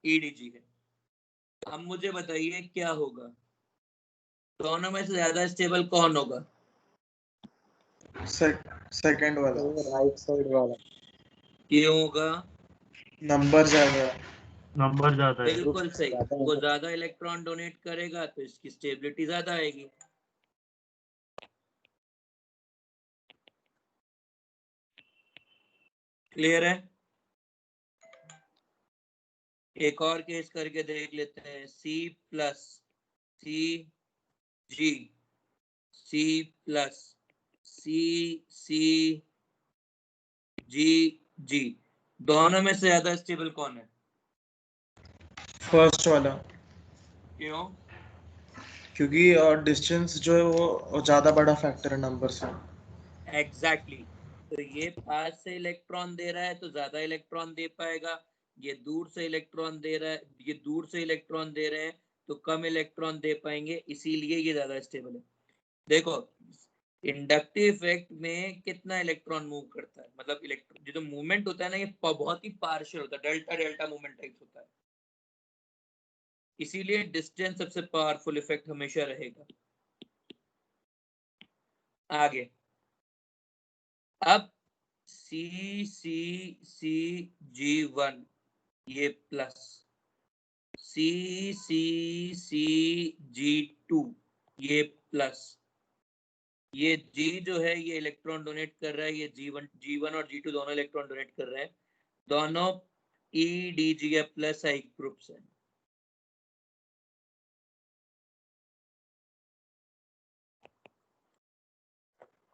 ईडीजी है। अब मुझे बताइए क्या होगा, दोनों में से ज्यादा स्टेबल कौन होगा? सेकंड वाला। राइट साइड वाला। क्यों होगा? नंबर ज्यादा है। नंबर ज्यादा है। बिल्कुल सही, ज्यादा वो है। ज्यादा इलेक्ट्रॉन डोनेट करेगा तो इसकी स्टेबिलिटी ज्यादा आएगी। क्लियर है? एक और केस करके देख लेते हैं, सी प्लस सी जी, सी प्लस सी सी जी जी, दोनों में से ज्यादा स्टेबल कौन है? फर्स्ट वाला, क्यों? क्योंकि डिस्टेंस जो है वो ज्यादा बड़ा फैक्टर है नंबर से। एग्जैक्टली तो ये पास से इलेक्ट्रॉन दे रहा है तो ज्यादा इलेक्ट्रॉन दे पाएगा, ये दूर से इलेक्ट्रॉन दे रहा है, ये दूर से इलेक्ट्रॉन दे रहे हैं तो कम इलेक्ट्रॉन दे पाएंगे, इसीलिए ये ज्यादा स्टेबल है। देखो इंडक्टिव इफेक्ट में कितना इलेक्ट्रॉन मूव करता है, मतलब इलेक्ट्रॉन जो मूवमेंट होता है ना, ये बहुत ही पार्शियल होता है, डेल्टा डेल्टा मूवमेंट टाइप होता है, इसीलिए डिस्टेंस सबसे पावरफुल इफेक्ट हमेशा रहेगा। आगे अब C C C G one, ये plus, C C C G two, ये प्लस, ये G जो है ये इलेक्ट्रॉन डोनेट कर रहा है, ये G1 और G2 दोनों इलेक्ट्रॉन डोनेट कर रहे हैं, दोनों EDGF प्लस I ग्रुप्स हैं।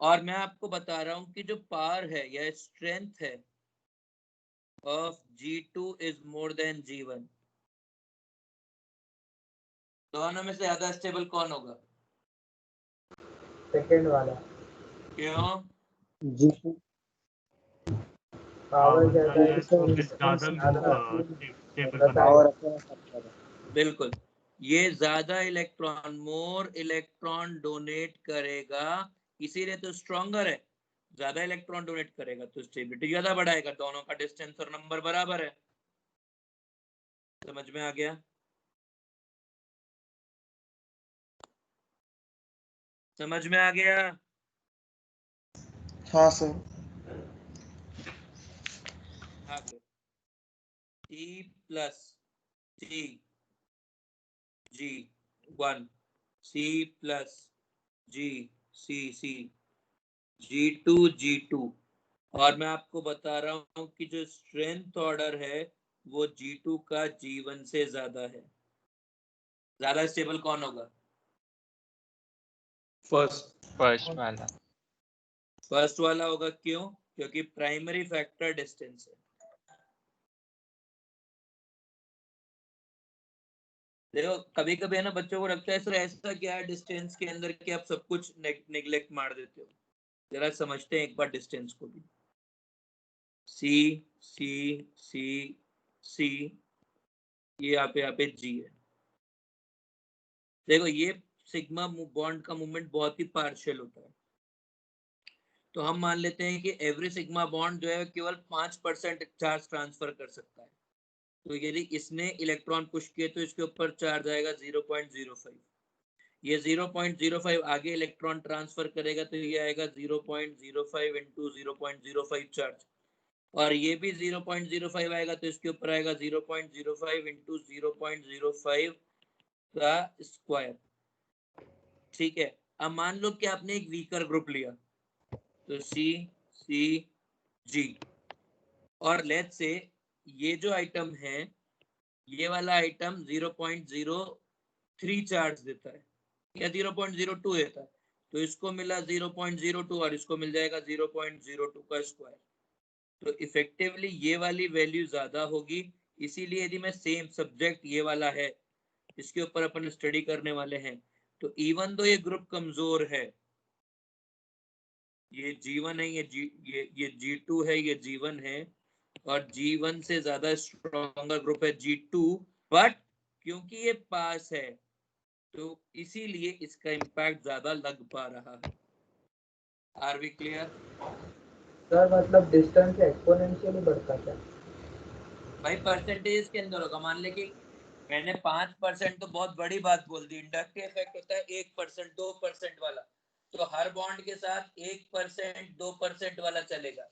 और मैं आपको बता रहा हूं कि जो पावर है या स्ट्रेंथ है of G2 is more then G1। दोनों में से ज्यादा स्टेबल कौन होगा? सेकंड वाला। क्यों? G2 पावर ज्यादा है तो तो फिर ज्यादा स्टेबल पता बना। पावर है। अपना सकता है। बिल्कुल, ये ज्यादा इलेक्ट्रॉन, मोर इलेक्ट्रॉन डोनेट करेगा, इसीलिए तो स्ट्रॉन्गर है। ज्यादा इलेक्ट्रॉन डोनेट करेगा तो स्टेबिलिटी ज्यादा बढ़ाएगा। दोनों का डिस्टेंस और नंबर बराबर है। समझ में आ गया? समझ में आ गया? हाँ सर। आगे T plus T G1, C plus G C G2 G2। और मैं आपको बता रहा हूं कि जो स्ट्रेंथ ऑर्डर है वो G2 का G1 से ज्यादा है। ज्यादा स्टेबल कौन होगा? फर्स्ट वाला। फर्स्ट वाला होगा। क्यों? क्योंकि प्राइमरी फैक्टर डिस्टेंस है। देखो कभी कभी है ना, बच्चों को लगता है सर ऐसा क्या है डिस्टेंस के अंदर कि आप सब कुछ नेग्लेक्ट मार देते हो। जरा समझते हैं एक बार डिस्टेंस को भी। सी सी सी सी, ये यहाँ पे जी है। देखो ये सिग्मा बॉन्ड का मूवमेंट बहुत ही पार्शियल होता है। तो हम मान लेते हैं कि एवरी सिग्मा बॉन्ड जो है केवल 5% चार्ज ट्रांसफर कर सकता है। तो यदि इसने इलेक्ट्रॉन पुश किए तो इसके ऊपर चार्ज आएगा 0.05। ये 0.05 आगे इलेक्ट्रॉन ट्रांसफर करेगा तो ये आएगा 0.05 इंटू 0.05 चार्ज। और ये भी 0.05 आएगा तो इसके ऊपर आएगा 0.05 इंटू 0.05 का स्क्वायर। ठीक है, अब मान लो कि आपने एक वीकर ग्रुप लिया, तो सी सी जी, और लेट्स से ये जो आइटम है ये वाला आइटम 0.03 चार्ज देता है या 0.02 देता है, तो इसको मिला 0.02 और इसको मिल जाएगा 0.02 का स्क्वायर। तो इफेक्टिवली ये वाली वैल्यू ज्यादा होगी। इसीलिए यदि मैं सेम सब्जेक्ट ये वाला है, इसके ऊपर अपन स्टडी करने वाले हैं, तो इवन दो ये ग्रुप कमजोर है, ये G1 है, ये G2 है, ये G1 है, और G1 से ज्यादा स्ट्रॉन्गर ग्रुप है G2, बट क्योंकि ये पास है तो इसीलिए इसका इम्पैक्ट ज्यादा लग पा रहा है। Are we clear? सर मतलब डिस्टेंस एक्सपोनेंशियली बढ़ता क्या? भाई परसेंटेज के अंदर होगा। मान ले कि मैंने 5% तो बहुत बड़ी बात बोल दी। इंडक्टिव इफेक्ट होता है 1% 2% वाला, तो हर बॉन्ड के साथ 1% 2% वाला चलेगा।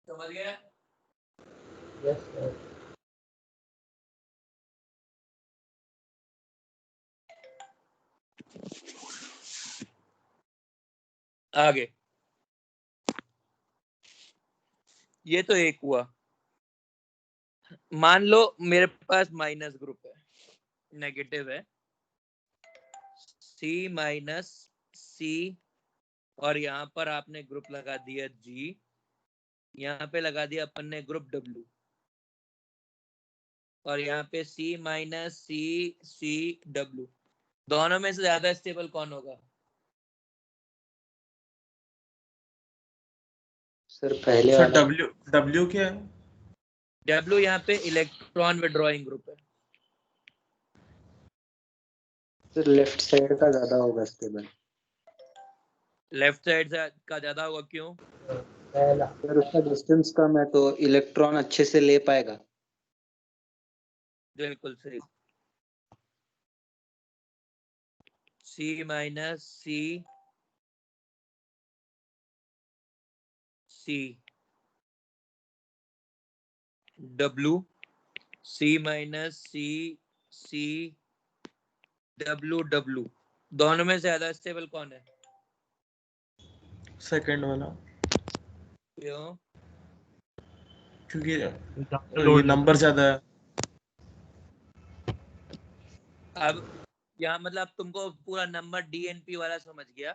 समझ गया? Yes sir. आगे ये तो एक हुआ। मान लो मेरे पास माइनस ग्रुप है, नेगेटिव है, C माइनस C, और यहाँ पर आपने ग्रुप लगा दिया G, यहाँ पे लगा दिया अपन ने ग्रुप W, और यहाँ पे C माइनस C W। दोनों में से ज्यादा स्टेबल कौन होगा? सर पहले सर वाला। डब्ल्यू क्या है? W यहाँ पे इलेक्ट्रॉन विड्रॉइंग ग्रुप है। सर लेफ्ट साइड का ज्यादा होगा स्टेबल। लेफ्ट साइड का ज्यादा होगा। क्यों? पहला। सर उसका डिस्टेंस कम है तो इलेक्ट्रॉन अच्छे से ले पाएगा। बिल्कुल सही। C minus C W, C minus C W दोनों में से ज्यादा स्टेबल कौन है? सेकंड वाला, क्यों? क्योंकि ये लोड नंबर ज्यादा है। अब यहाँ मतलब तुमको पूरा नंबर DNP वाला समझ गया,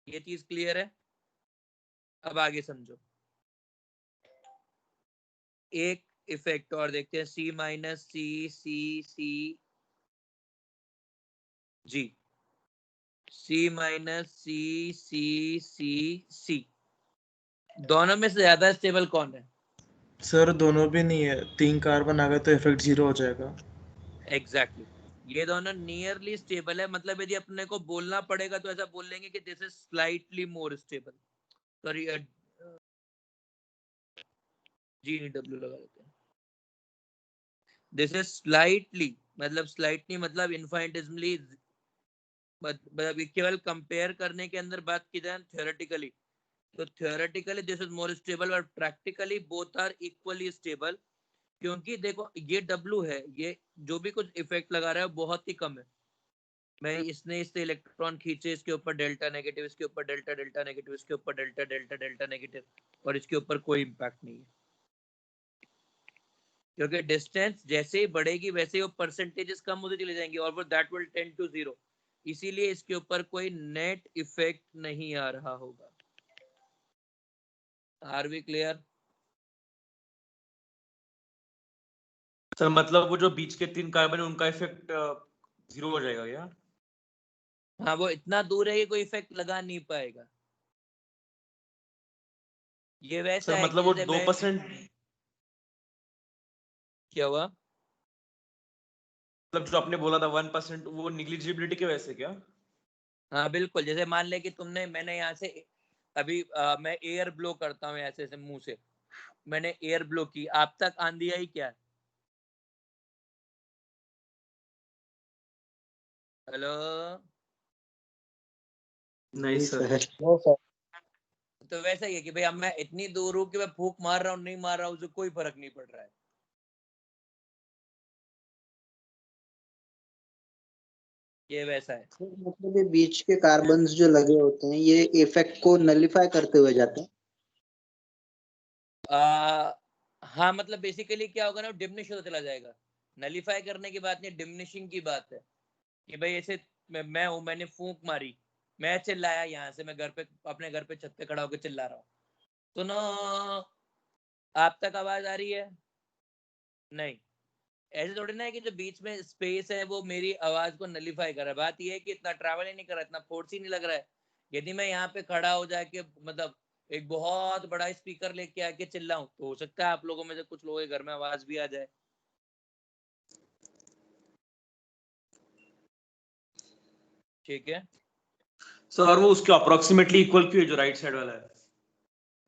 ये चीज क्लियर है? अब आगे समझो, एक इफेक्ट और देखते हैं, C minus C G, C minus C दोनों में से ज्यादा स्टेबल कौन है? सर दोनों भी नहीं है, 3 कार्बन आ गए तो इफेक्ट 0 हो जाएगा। एग्जैक्टली ये दोनों नियरली स्टेबल है, मतलब यदि अपने को बोलना पड़ेगा तो ऐसा बोल लेंगे कि this is slightly more stable. Sorry GW लगा देते हैं। दिस इज स्लाइटली, मतलब स्लाइटली मतलब इनफाइनिटेसिमली, मतलब केवल कंपेयर करने के अंदर बात की जाए थ्योरेटिकली, तो theoretically this is more stable और practically both are equally stable. क्योंकि देखो ये W है, ये जो भी कुछ इफेक्ट लगा रहा है बहुत ही कम है। मैं इसने इससे इलेक्ट्रॉन खींचे, इसके ऊपर डेल्टा नेगेटिव, इसके ऊपर डेल्टा डेल्टा नेगेटिव, इसके ऊपर डेल्टा डेल्टा डेल्टा नेगेटिव, और इसके ऊपर कोई इम्पैक्ट नहीं है। क्योंकि डिस्टेंस जैसे ही बढ़ेगी वैसे ही वो परसेंटेजेस कम होते चले जाएंगे और वो दैट विल टेंड टू 0, इसीलिए इसके ऊपर कोई नेट इफेक्ट नहीं आ रहा होगा। Are we clear? सर मतलब वो जो बीच के 3 कार्बन है उनका इफेक्ट 0 हो जाएगा क्या? हाँ, वो इतना दूर है कि कोई इफेक्ट लगा नहीं पाएगा। ये वैसा सर है कि मतलब वो जैसे 2%, क्या हुआ? मतलब जो आपने बोला था 1%, वो निग्लिजिबिलिटी के वैसे क्या? हाँ बिल्कुल, जैसे मान ले कि मैंने यहाँ से अभी मैं एयर ब्लो करता हूँ ऐसे ऐसे मुंह से, मैंने एयर ब्लो की, आप तक आंधी आई क्या? हेलो? नहीं सर। No sir. तो वैसा ही है कि भाई अब मैं इतनी दूर हूँ कि मैं फूंक मार रहा हूँ नहीं मार रहा हूँ, कोई फर्क नहीं पड़ रहा है। ये वैसा है। मतलब ये बीच के कार्बन्स जो लगे होते हैं ये इफेक्ट को नलिफाई करते हुए जाते हैं। हाँ मतलब बेसिकली क्या होगा ना, डिमिनिश होता चला जाएगा। नलिफाई करने की बात नहीं, डिमिनिशिंग की बात है कि भाई ऐसे मैं हूँ, मैंने फूंक मारी, मैं चिल्लाया यहाँ से, मैं घर पे अपने घर पे छत पे खड़ा होकर चिल्ला रहा हूँ, तो ना आप तक आवाज आ रही है? नहीं। ऐसे थोड़ी ना है कि जो बीच में स्पेस है वो मेरी आवाज को नलिफाई कर रहा है। बात ये है कि इतना ट्रैवल ही नहीं कर रहा, इतना फोर्स ही नहीं लग रहा है। यदि मैं यहाँ पे खड़ा हो जाके मतलब एक बहुत बड़ा स्पीकर लेके आके चिल्लाऊं तो हो सकता है आप लोगों में से कुछ लोगों के घर में आवाज भी आ जाए। ठीक है, सर और वो उसके अप्रोक्सीमेटली इक्वल क्यों है जो राइट साइड वाला है?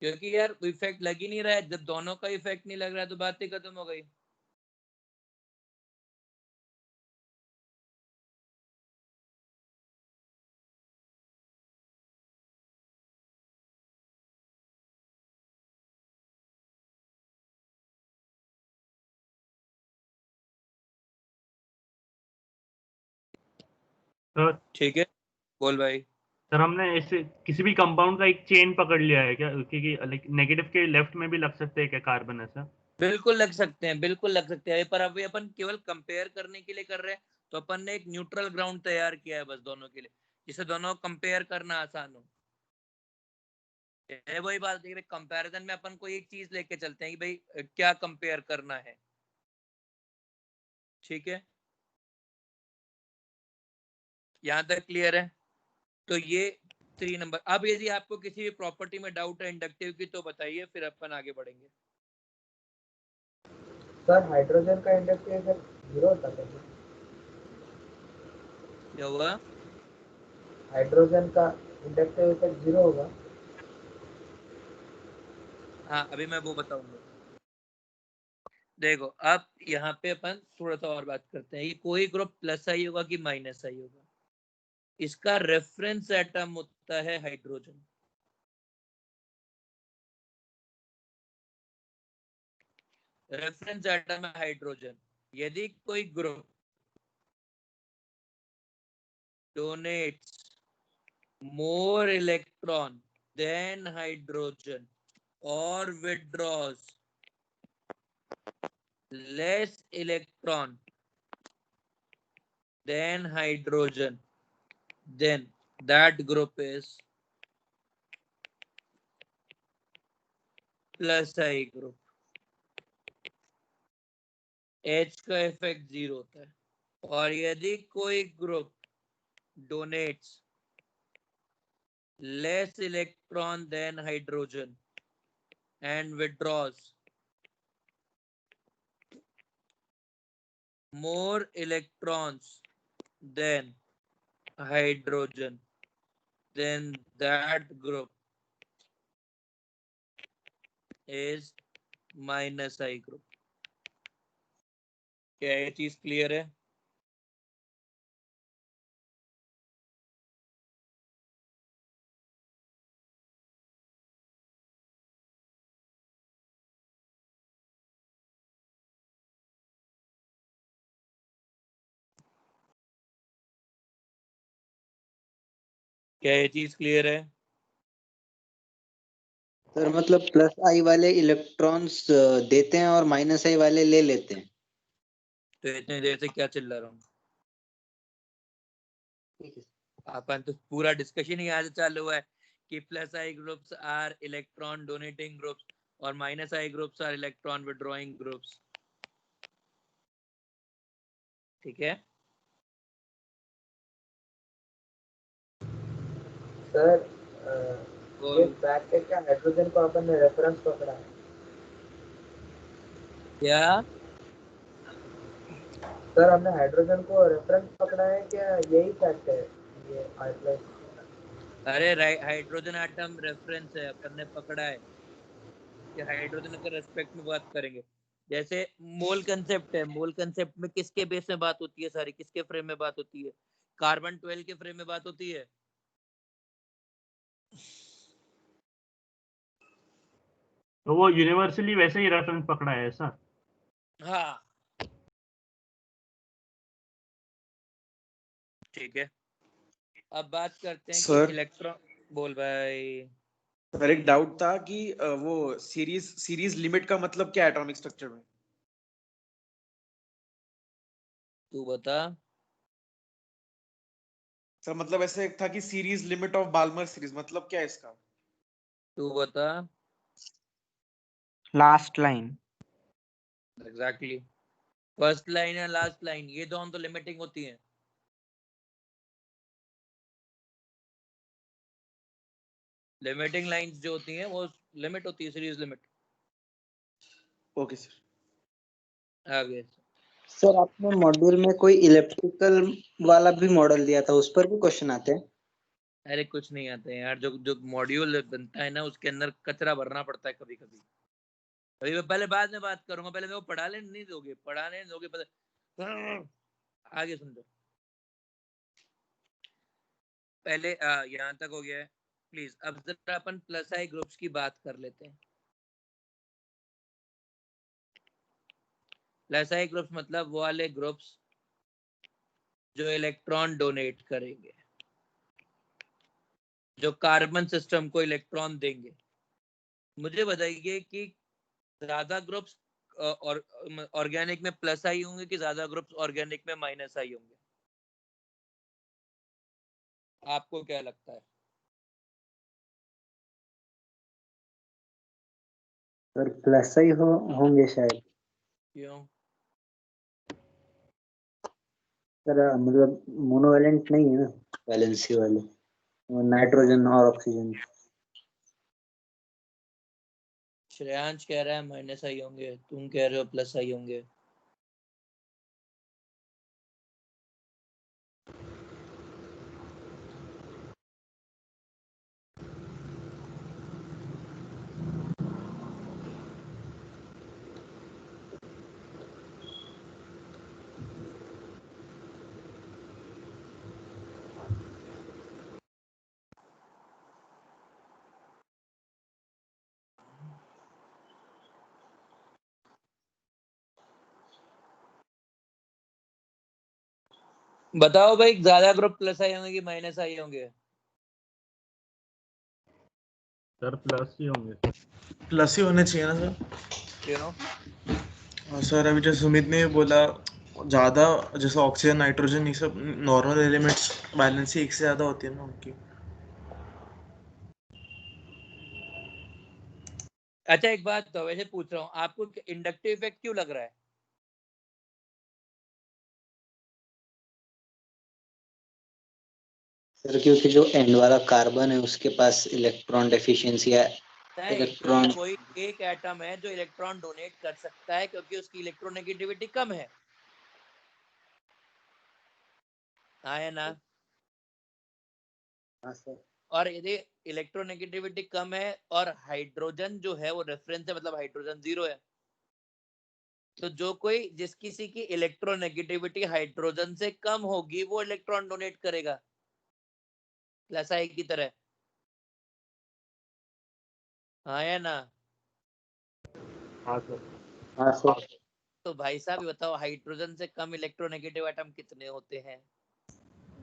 क्योंकि यार इफेक्ट लग ही नहीं रहा है। जब दोनों का इफेक्ट नहीं लग रहा है तो बात ही खत्म हो गई। सर ठीक है, बोल भाई। सर हमने ऐसे किसी भी कंपाउंड का एक चेन पकड़ लिया है क्या, क्योंकि नेगेटिव के लेफ्ट में भी लग सकते हैं क्या कार्बन ऐसा? बिल्कुल लग सकते हैं, बिल्कुल लग सकते हैं, पर अभी अपन केवल कंपेयर करने के लिए कर रहे हैं, तो अपन ने एक न्यूट्रल ग्राउंड तैयार किया है बस दोनों के लिए, जिससे दोनों कंपेयर करना आसान हो। वही बात है, कंपैरिजन में अपन को एक चीज लेके चलते हैं कि भाई क्या कंपेयर करना है। ठीक है, यहाँ तक क्लियर है? तो ये 3 नंबर। अब यदि आपको किसी भी प्रॉपर्टी में डाउट है इंडक्टिव की तो बताइए, फिर अपन आगे बढ़ेंगे। सर हाइड्रोजन का इंडक्टिव इफेक्ट 0 होता है क्या? क्या हुआ? हाइड्रोजन का इंडक्टिव इफेक्ट 0 होगा? हाँ अभी मैं वो बताऊंगा। देखो अब यहाँ पे अपन थोड़ा सा और बात करते हैं, ये कोई ग्रुप प्लस आई होगा कि माइनस आई होगा, इसका रेफरेंस एटम होता है रेफरेंस एटम है हाइड्रोजन। यदि कोई group donates more electron than hydrogen or withdraws less electron than hydrogen, then that group is plus I group. H का इफेक्ट 0 होता है। और यदि कोई group donates less electron than hydrogen and withdraws more electrons than hydrogen, then that group is minus I group. क्या ये चीज clear है? क्या ये चीज क्लियर है? सर मतलब प्लस आई वाले इलेक्ट्रॉन्स देते हैं और माइनस आई वाले ले लेते हैं। तो इतनी देर से क्या चिल्ला रहा हूँ? अपन तो पूरा डिस्कशन ही आज चालू हुआ है कि plus I groups are electron donating groups और minus I groups are electron withdrawing groups. ठीक है सर ये ब्रैकेट का हाइड्रोजन को अपन ने रेफरेंस पकड़ा है क्या? सर हमने हाइड्रोजन को रेफरेंस पकड़ा है क्या? यही फैक्ट है ये I+। अरे हाइड्रोजन एटम रेफरेंस है, अपन ने पकड़ा है कि हाइड्रोजन के रेस्पेक्ट में बात करेंगे। जैसे मोल कंसेप्ट है, मोल कंसेप्ट में किसके बेस में बात होती है? सारी किसके फ्रेम में बात होती है? कार्बन 12 के फ्रेम में बात होती है। तो वो यूनिवर्सली वैसे ही रेफरेंस पकड़ा है ऐसा? हाँ ठीक है, अब बात करते हैं सर कि इलेक्ट्रॉन। बोल भाई। सर एक डाउट था कि वो सीरीज लिमिट का मतलब क्या है एटॉमिक स्ट्रक्चर में? तू बता। सर मतलब ऐसे एक था कि series limit of Balmer series, मतलब क्या है इसका? तू बता। Last line. Exactly, first line या लास्ट लाइन, ये दोनों तो लिमिटिंग होती है। लिमिटिंग लाइंस जो होती हैं वो लिमिट होती है, सीरीज लिमिट। Okay sir. आगे सर आपने मॉड्यूल में कोई इलेक्ट्रिकल वाला भी मॉडल दिया था, उस पर भी क्वेश्चन आते हैं? अरे कुछ नहीं आते हैं यार, जो जो मॉड्यूल बनता है ना उसके अंदर कचरा भरना पड़ता है कभी कभी। अभी मैं पहले बाद में बात करूंगा, पहले मेरे को पढ़ाने नहीं दोगे, पढ़ाने दोगे पहले। आगे सुन लो, पहले यहाँ तक हो गया है प्लीज। अब जरा अपन प्लस आई ग्रुप्स की बात कर लेते हैं। प्लस आई ग्रुप्स मतलब वो वाले ग्रुप्स जो इलेक्ट्रॉन डोनेट करेंगे, जो कार्बन सिस्टम को इलेक्ट्रॉन देंगे। मुझे बताइए कि ज्यादा ग्रुप्स और ऑर्गेनिक में प्लस आई होंगे कि ज्यादा ग्रुप्स ऑर्गेनिक में माइनस आई होंगे? आपको क्या लगता है? सर प्लस ही होंगे शायद। क्यों? सर मतलब मोनोवैलेंट नहीं है ना, वैलेंसी वाले, नाइट्रोजन और ऑक्सीजन। श्रेयांश कह रहा है माइनस आई होंगे, तुम कह रहे हो प्लस आई होंगे। बताओ भाई, ज्यादा ग्रुप प्लस आई होंगे कि माइनस आई होंगे? सर प्लस ही होंगे। प्लस ही होने चाहिए ना सर। क्यों? और सर अभी जैसे सुमित ने बोला, ज्यादा जैसे ऑक्सीजन नाइट्रोजन ये सब नॉर्मल एलिमेंट्स बैलेंस ही एक से ज्यादा होती है ना उनकी। अच्छा एक बात तो वैसे पूछ रहा हूँ, आपको इंडक्टिव इफेक्ट क्यों लग रहा है? सर क्योंकि जो एंड वाला कार्बन है उसके पास इलेक्ट्रॉन डेफिशिएंसी है। नहीं, इलेक्ट्रॉन क्योंकि कोई एक एटम है जो इलेक्ट्रॉन डोनेट कर सकता है क्योंकि उसकी इलेक्ट्रोनेगेटिविटी कम है। हाँ या ना? हाँ सर। और यदि इलेक्ट्रोनेगेटिविटी कम है और हाइड्रोजन जो है वो रेफरेंस है, मतलब हाइड्रोजन 0 है, तो जो कोई जिस किसी की इलेक्ट्रोनेगेटिविटी हाइड्रोजन से कम होगी वो इलेक्ट्रॉन डोनेट करेगा, प्लस आई की तरह। हाँ या ना? हाँ सर। हाँ सर। तो भाई साहब ये बताओ, हाइड्रोजन से कम इलेक्ट्रोनेगेटिव एटम कितने होते हैं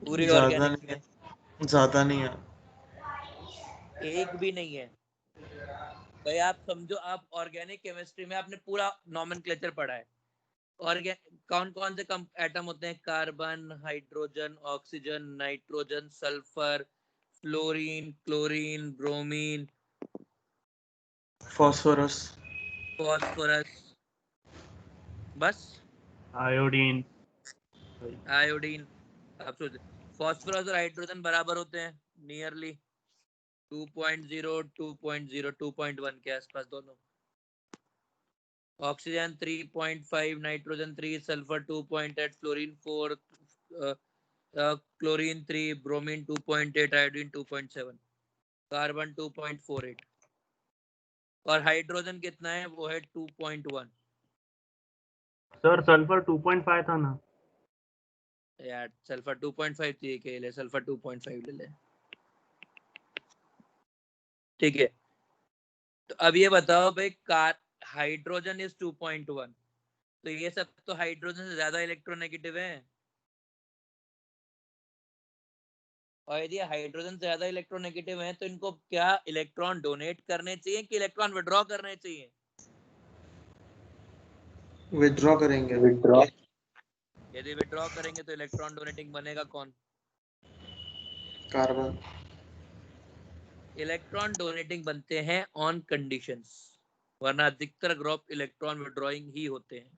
पूरे ज्यादा ऑर्गेनिक नहीं में? है, ज्यादा नहीं है। एक भी नहीं है भाई। आप समझो, आप ऑर्गेनिक केमिस्ट्री में आपने पूरा नॉमेनक्लेचर पढ़ा है। कौन कौन से कम एटम होते हैं? Carbon, hydrogen, oxygen, nitrogen, sulphur, fluorine, chlorine, bromine, phosphorus. Phosphorus, बस। आयोडीन। आयोडीन। आप सोच, फॉस्फोरस और हाइड्रोजन बराबर होते हैं नियरली 2.0 2.0 2.1 के आसपास दोनों। Oxygen 3.5, nitrogen 3, sulphur 2.8, fluorine 4, chlorine 3, bromine 2.8, iodine 2.7, carbon 2.48 और हाइड्रोजन कितना है? वो है 2.1। सर सल्फर 2.5 था ना? यार सल्फर 2.5 थी, के ले सल्फर 2.5 ले ले। ठीक है, तो अब ये बताओ भाई, कार हाइड्रोजन इज 2.1, तो ये सब तो हाइड्रोजन से ज्यादा इलेक्ट्रोनेगेटिव है। और यदि हाइड्रोजन से ज्यादा इलेक्ट्रोनेगेटिव है तो इनको क्या इलेक्ट्रॉन डोनेट करने चाहिए कि इलेक्ट्रॉन विड्रॉ करने चाहिए? विथड्रॉ करेंगे। विड्रॉ। यदि विड्रॉ करेंगे तो इलेक्ट्रॉन डोनेटिंग बनेगा कौन? कार्बन। इलेक्ट्रॉन डोनेटिंग बनते हैं ऑन कंडीशंस, वरना अधिकतर ग्रुप इलेक्ट्रॉन विड्रॉइंग ही होते हैं।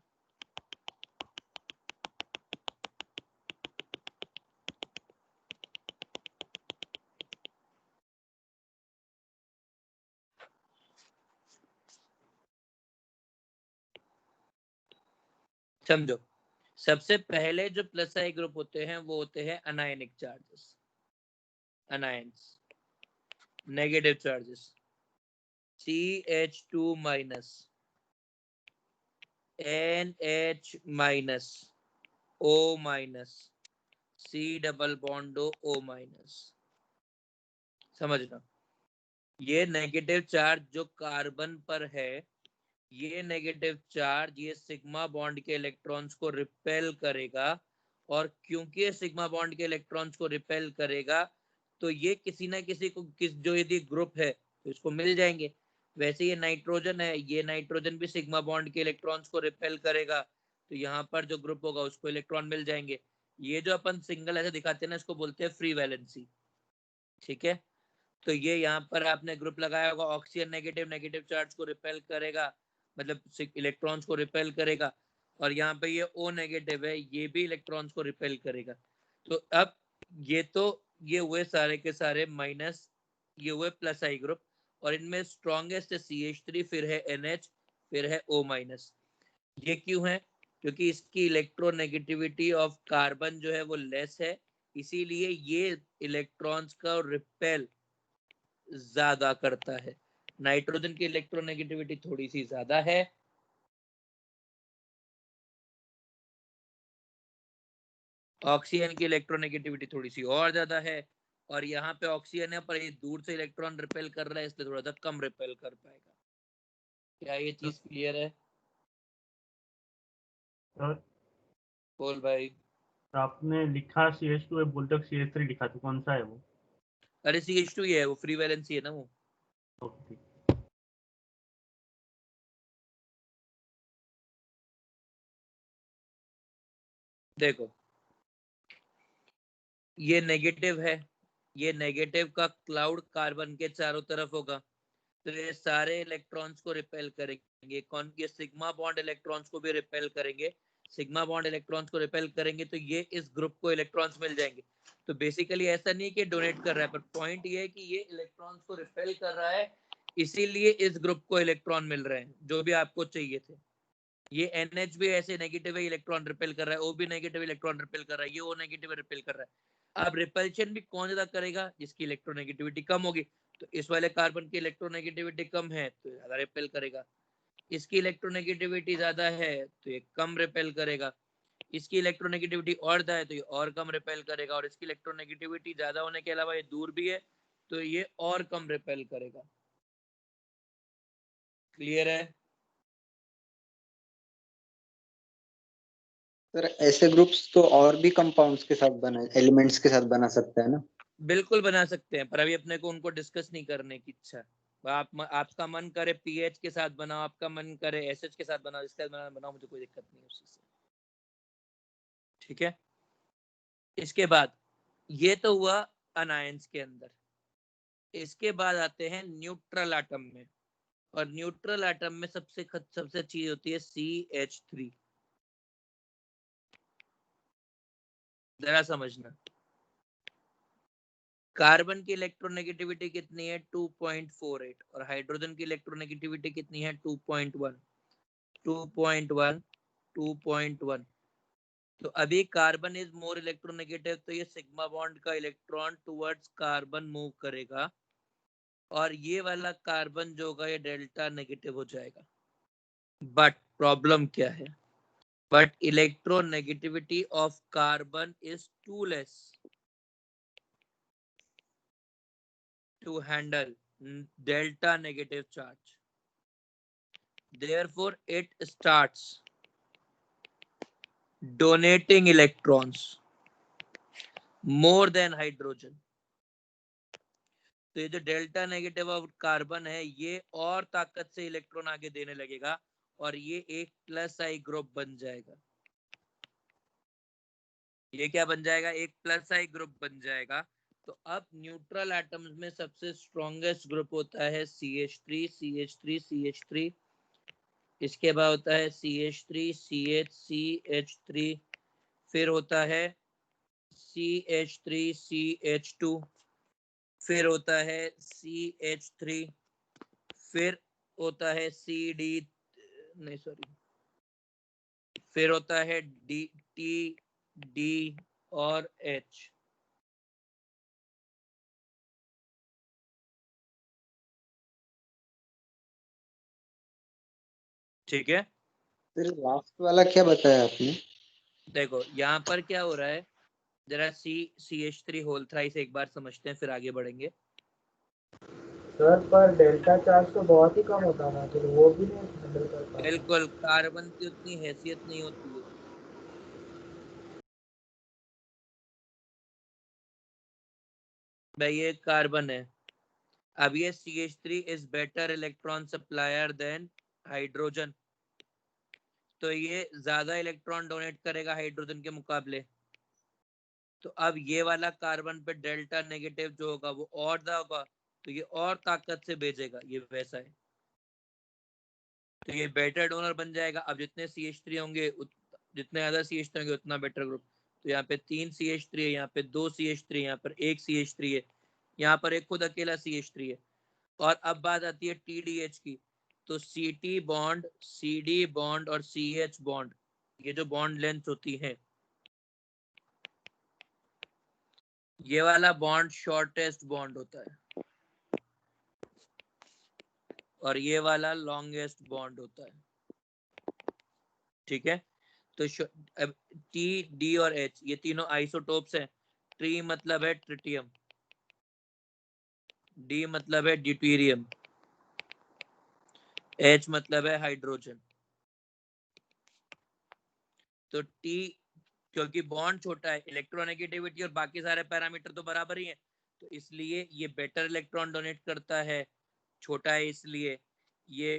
समझो, सबसे पहले जो प्लस आई ग्रुप होते हैं वो होते हैं anionic charges, anions, negative charges, CH2 minus, NH minus, O minus, C double bond O minus. समझना, ये नेगेटिव चार्ज जो कार्बन पर है, ये नेगेटिव चार्ज ये सिग्मा बॉन्ड के इलेक्ट्रॉन्स को रिपेल करेगा, और क्योंकि ये सिग्मा बॉन्ड के इलेक्ट्रॉन्स को रिपेल करेगा तो ये किसी ना किसी को जो यदि ग्रुप है तो इसको मिल जाएंगे। वैसे ये नाइट्रोजन है, ये नाइट्रोजन भी सिग्मा बॉन्ड के इलेक्ट्रॉन्स को रिपेल करेगा, तो यहाँ पर जो ग्रुप होगा उसको इलेक्ट्रॉन मिल जाएंगे। ये जो अपन सिंगल ऐसे दिखाते हैं ना, इसको बोलते हैं फ्री वैलेंसी। ठीक है, तो ये यहाँ पर आपने ग्रुप लगाया होगा, ऑक्सीजन नेगेटिव, नेगेटिव चार्ज को रिपेल करेगा, मतलब इलेक्ट्रॉन्स को रिपेल करेगा, और यहाँ पे ये O नेगेटिव है, ये भी इलेक्ट्रॉन्स को रिपेल करेगा। तो अब ये हुए सारे के सारे माइनस, ये हुए प्लस आई ग्रुप, और इनमें स्ट्रॉन्गेस्ट है CH3, फिर है NH, फिर है O माइनस। ये क्यों है? क्योंकि इसकी इलेक्ट्रोनेगेटिविटी ऑफ कार्बन जो है वो लेस है, इसीलिए ये इलेक्ट्रॉन्स का रिपेल ज्यादा करता है। नाइट्रोजन की इलेक्ट्रोनेगेटिविटी थोड़ी सी ज्यादा है, ऑक्सीजन की इलेक्ट्रोनेगेटिविटी थोड़ी सी और ज्यादा है, और यहाँ पे ऑक्सीजन है पर ये दूर से इलेक्ट्रॉन रिपेल कर रहा है, इसलिए थोड़ा सा कम रिपेल कर पाएगा। क्या ये चीज क्लियर है? सर बोल भाई। तो आपने लिखा CH2 है, बोलते CH3 लिखा, तो कौन सा है वो? अरे CH2 ही है, वो फ्री वैलेंसी है ना वो। ओके। देखो ये नेगेटिव है, ये नेगेटिव का क्लाउड कार्बन के चारों तरफ होगा, तो ये सारे इलेक्ट्रॉन्स को रिपेल करेंगे। कौन? ये सिग्मा बॉन्ड इलेक्ट्रॉन्स को भी रिपेल करेंगे। सिग्मा बॉन्ड इलेक्ट्रॉन्स को रिपेल करेंगे तो ये इस ग्रुप को इलेक्ट्रॉन्स मिल जाएंगे। तो बेसिकली ऐसा नहीं कि डोनेट कर रहा है, पर पॉइंट ये है कि ये इलेक्ट्रॉन्स को रिपेल कर रहा है, इसीलिए इस ग्रुप को इलेक्ट्रॉन मिल रहे हैं जो भी आपको चाहिए थे। ये NH भी ऐसे नेगेटिव है, इलेक्ट्रॉन रिपेल कर रहा है, O भी नेगेटिव इलेक्ट्रॉन रिपेल कर रहा है, ये O नेगेटिव रिपेल कर रहा है। अब रिपल्शन भी कौन ज्यादा करेगा? जिसकी इलेक्ट्रोनेगेटिविटी कम होगी। तो इस वाले कार्बन की इलेक्ट्रोनेगेटिविटी कम है तो ज्यादा रिपेल करेगा, इसकी इलेक्ट्रोनेगेटिविटी ज्यादा है तो ये कम रिपेल करेगा, इसकी इलेक्ट्रोनेगेटिविटी और ज्यादा है तो ये और कम रिपेल करेगा, और इसकी इलेक्ट्रोनेगेटिविटी ज्यादा होने के अलावा ये दूर भी है तो ये और कम रिपेल करेगा। क्लियर है? सर ऐसे ग्रुप्स तो और भी कंपाउंड्स के साथ बना, एलिमेंट्स के साथ बना सकते हैं ना? बिल्कुल बना सकते हैं, पर अभी अपने को उनको डिस्कस नहीं करने की इच्छा है। आपका मन करे पीएच के साथ बनाओ, आपका मन करे एसएच के साथ बनाओ, इसके साथ बनाओ, मुझे कोई दिक्कत नहीं है उससे। ठीक है, इसके बाद ये तो हुआ अनायंस के अंदर। इसके बाद आते हैं न्यूट्रल एटम में, और न्यूट्रल एटम में सबसे अच्छी होती है CH3। जरा समझना, कार्बन की इलेक्ट्रोनेगेटिविटी कितनी है? 2.48, और हाइड्रोजन की इलेक्ट्रोनेगेटिविटी कितनी है? 2.1, 2.1, 2.1। तो अभी कार्बन इज मोर इलेक्ट्रोनेगेटिव, तो ये सिग्मा बॉन्ड का इलेक्ट्रॉन टुवर्ड्स कार्बन मूव करेगा, और ये वाला कार्बन जो होगा ये डेल्टा नेगेटिव हो जाएगा। बट प्रॉब्लम क्या है? But electronegativity of carbon is too less to handle delta negative charge. Therefore, it starts donating electrons more than hydrogen. तो ये जो डेल्टा नेगेटिव ऑफ कार्बन है ये और ताकत से इलेक्ट्रॉन आगे देने लगेगा, और ये एक प्लस आई ग्रुप बन जाएगा। ये क्या बन जाएगा? एक प्लस आई ग्रुप बन जाएगा। तो अब न्यूट्रल एटम्स में सबसे स्ट्रॉन्गेस्ट ग्रुप होता है CH3, CH3, CH3। इसके बाद होता है CH3, CH, CH3, फिर होता है CH3, CH2, फिर होता है CH3, फिर होता है CD, नहीं सॉरी, फिर होता है T, D और H। ठीक है, फिर लास्ट वाला क्या बताया आपने? देखो यहाँ पर क्या हो रहा है, जरा CH3 होल थ्राइस एक बार समझते हैं, फिर आगे बढ़ेंगे। सर पर डेल्टा चार्ज तो बहुत ही कम होता ना, फिर वो भी नहीं हैंडल कर पाता। बिल्कुल, कार्बन की उतनी हैसियत नहीं होती है। भाई ये कार्बन है, अब ये CH3 is better electron supplier than hydrogen, तो ये ज्यादा इलेक्ट्रॉन डोनेट करेगा हाइड्रोजन के मुकाबले। तो अब ये वाला कार्बन पे डेल्टा नेगेटिव जो होगा वो और ज्यादा होगा, तो ये और ताकत से भेजेगा, ये वैसा है, तो ये बेटर डोनर बन जाएगा। अब जितने CH3 होंगे जितने ज्यादा CH3 होंगे उतना बेटर ग्रुप। तो यहाँ पे 3 CH3 है, यहाँ पे 2 CH3 है, यहाँ पर 1 CH3 है, यहाँ पर एक खुद अकेला CH3 है। और अब बात आती है TDH की, तो CT बॉन्ड, CD बॉन्ड और CH बॉन्ड, ये जो बॉन्ड लेंथ होती है, ये वाला बॉन्ड शॉर्टेस्ट बॉन्ड होता है, और ये वाला लॉन्गेस्ट बॉन्ड होता है। ठीक है, तो अब T, D और H ये तीनों आइसोटोप्स हैं। ट्री मतलब है ट्रिटियम, D मतलब है ड्यूटेरियम, H मतलब है हाइड्रोजन। तो क्योंकि बॉन्ड छोटा है, इलेक्ट्रोनेगेटिविटी और बाकी सारे पैरामीटर तो बराबर ही है, तो इसलिए ये बेटर इलेक्ट्रॉन डोनेट करता है, छोटा है इसलिए ये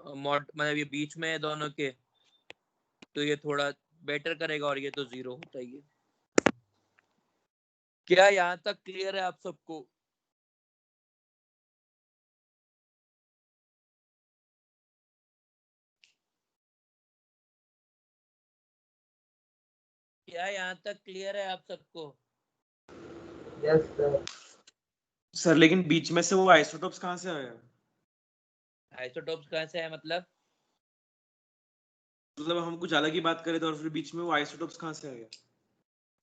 मतलब ये बीच में है दोनों के, तो ये थोड़ा बेटर करेगा, और ये तो 0 होता ही है। क्या यहाँ तक क्लियर है आप सबको? क्या यहाँ तक क्लियर है आप सबको? Yes sir. सर लेकिन बीच में से वो आइसोटोप्स कहाँ से आया? आइसोटोप्स कहाँ से है मतलब हम कुछ अलग ही बात करे थे और फिर बीच में वो आइसोटोप्स कहाँ से आ गया?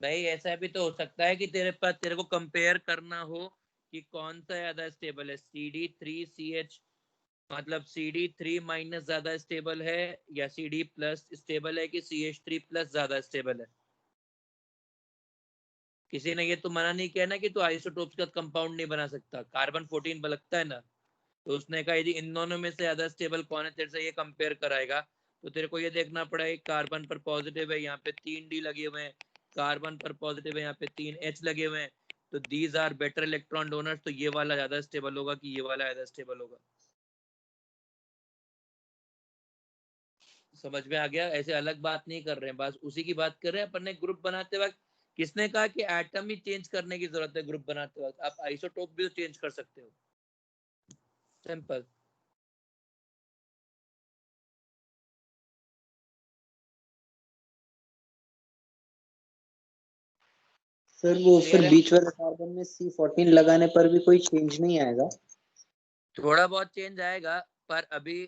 भाई ऐसा भी तो हो सकता है कि तेरे को कंपेयर करना हो कि कौन सा ज्यादा स्टेबल है, CD3CH मतलब CD3 माइनस ज्यादा स्टेबल है या CD प्लस स्टेबल है कि CH3 प्लस ज्यादा स्टेबल है। किसी ने ये तो मना नहीं किया ना कि तू आइसोटोप्स का कंपाउंड नहीं बना सकता, कार्बन 14 लगता है ना, तो उसने कहा यदि इन दोनों में से ज्यादा स्टेबल कौन है, तेरे से ये कंपेयर कराएगा, तो तेरे को ये देखना पड़ेगा कार्बन पर पॉजिटिव है, यहाँ पे 3D लगे हुए हैं, कार्बन पर पॉजिटिव है, यहाँ पे 3H लगे हुए हैं, तो these are better electron donors, तो ये वाला ज्यादा स्टेबल होगा कि ये वाला ज्यादा स्टेबल होगा। समझ में आ गया? ऐसे अलग बात नहीं कर रहे हैं, बस उसी की बात कर रहे हैं अपन ने। ग्रुप बनाते वक्त किसने कहा कि एटम ही चेंज करने की जरूरत है? ग्रुप बनाते वक्त आप आइसोटोप भी तो चेंज कर सकते हो, सिंपल। सर वो क्लियर फिर है? बीच वाले कार्बन में C14 लगाने पर भी कोई चेंज नहीं आएगा? थोड़ा बहुत चेंज आएगा, पर अभी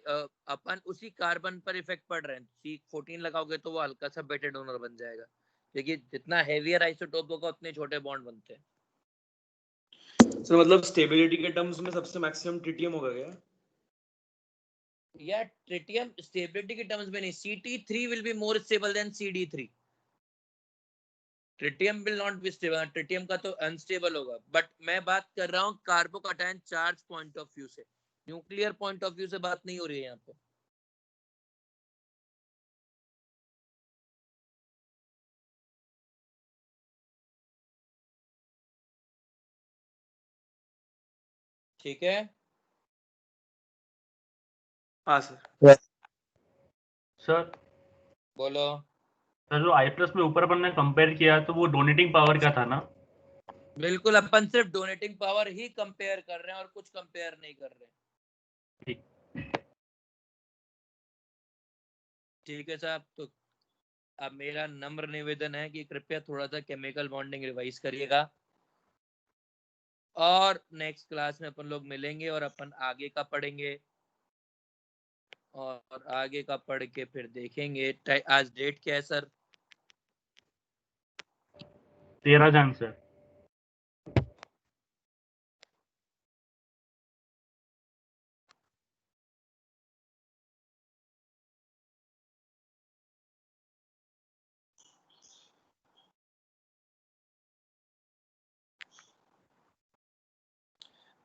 अपन उसी कार्बन पर इफेक्ट पड़ रहे हैं। C14 लगाओगे तो वो हल्का सा बेटर डोनर बन जाएगा, क्योंकि जितना हेवियर आइसोटोप होगा उतने छोटे बॉन्ड बनते हैं। सर मतलब स्टेबिलिटी के टर्म्स में सबसे मैक्सिमम ट्रिटियम होगा क्या? या ट्रिटियम स्टेबिलिटी के टर्म्स में नहीं, CT3 will be more stable then CD3। Tritium will not be stable, tritium का तो अनस्टेबल होगा, बट मैं बात कर रहा हूँ carbocation charge point of view से, न्यूक्लियर पॉइंट ऑफ व्यू से बात नहीं हो रही है यहाँ पे। ठीक है हाँ सर। सर बोलो। सर जो I+ में ऊपर अपन ने कंपेयर किया तो वो डोनेटिंग पावर का था ना? बिल्कुल, अपन सिर्फ डोनेटिंग पावर ही कंपेयर कर रहे हैं और कुछ कंपेयर नहीं कर रहे हैं। ठीक। ठीक है साहब, तो अब मेरा नम्र निवेदन है कि कृपया थोड़ा सा केमिकल बॉन्डिंग रिवाइज करिएगा, और नेक्स्ट क्लास में अपन लोग मिलेंगे और अपन आगे का पढ़ेंगे, और आगे का पढ़ के फिर देखेंगे। आज डेट क्या है सर? 13 जन सर।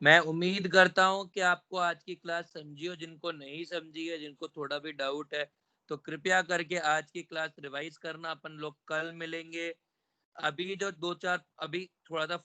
मैं उम्मीद करता हूं कि आपको आज की क्लास समझी हो। जिनको नहीं समझी है, जिनको थोड़ा भी डाउट है, तो कृपया करके आज की क्लास रिवाइज करना। अपन लोग कल मिलेंगे। अभी जो 2-4 अभी थोड़ा सा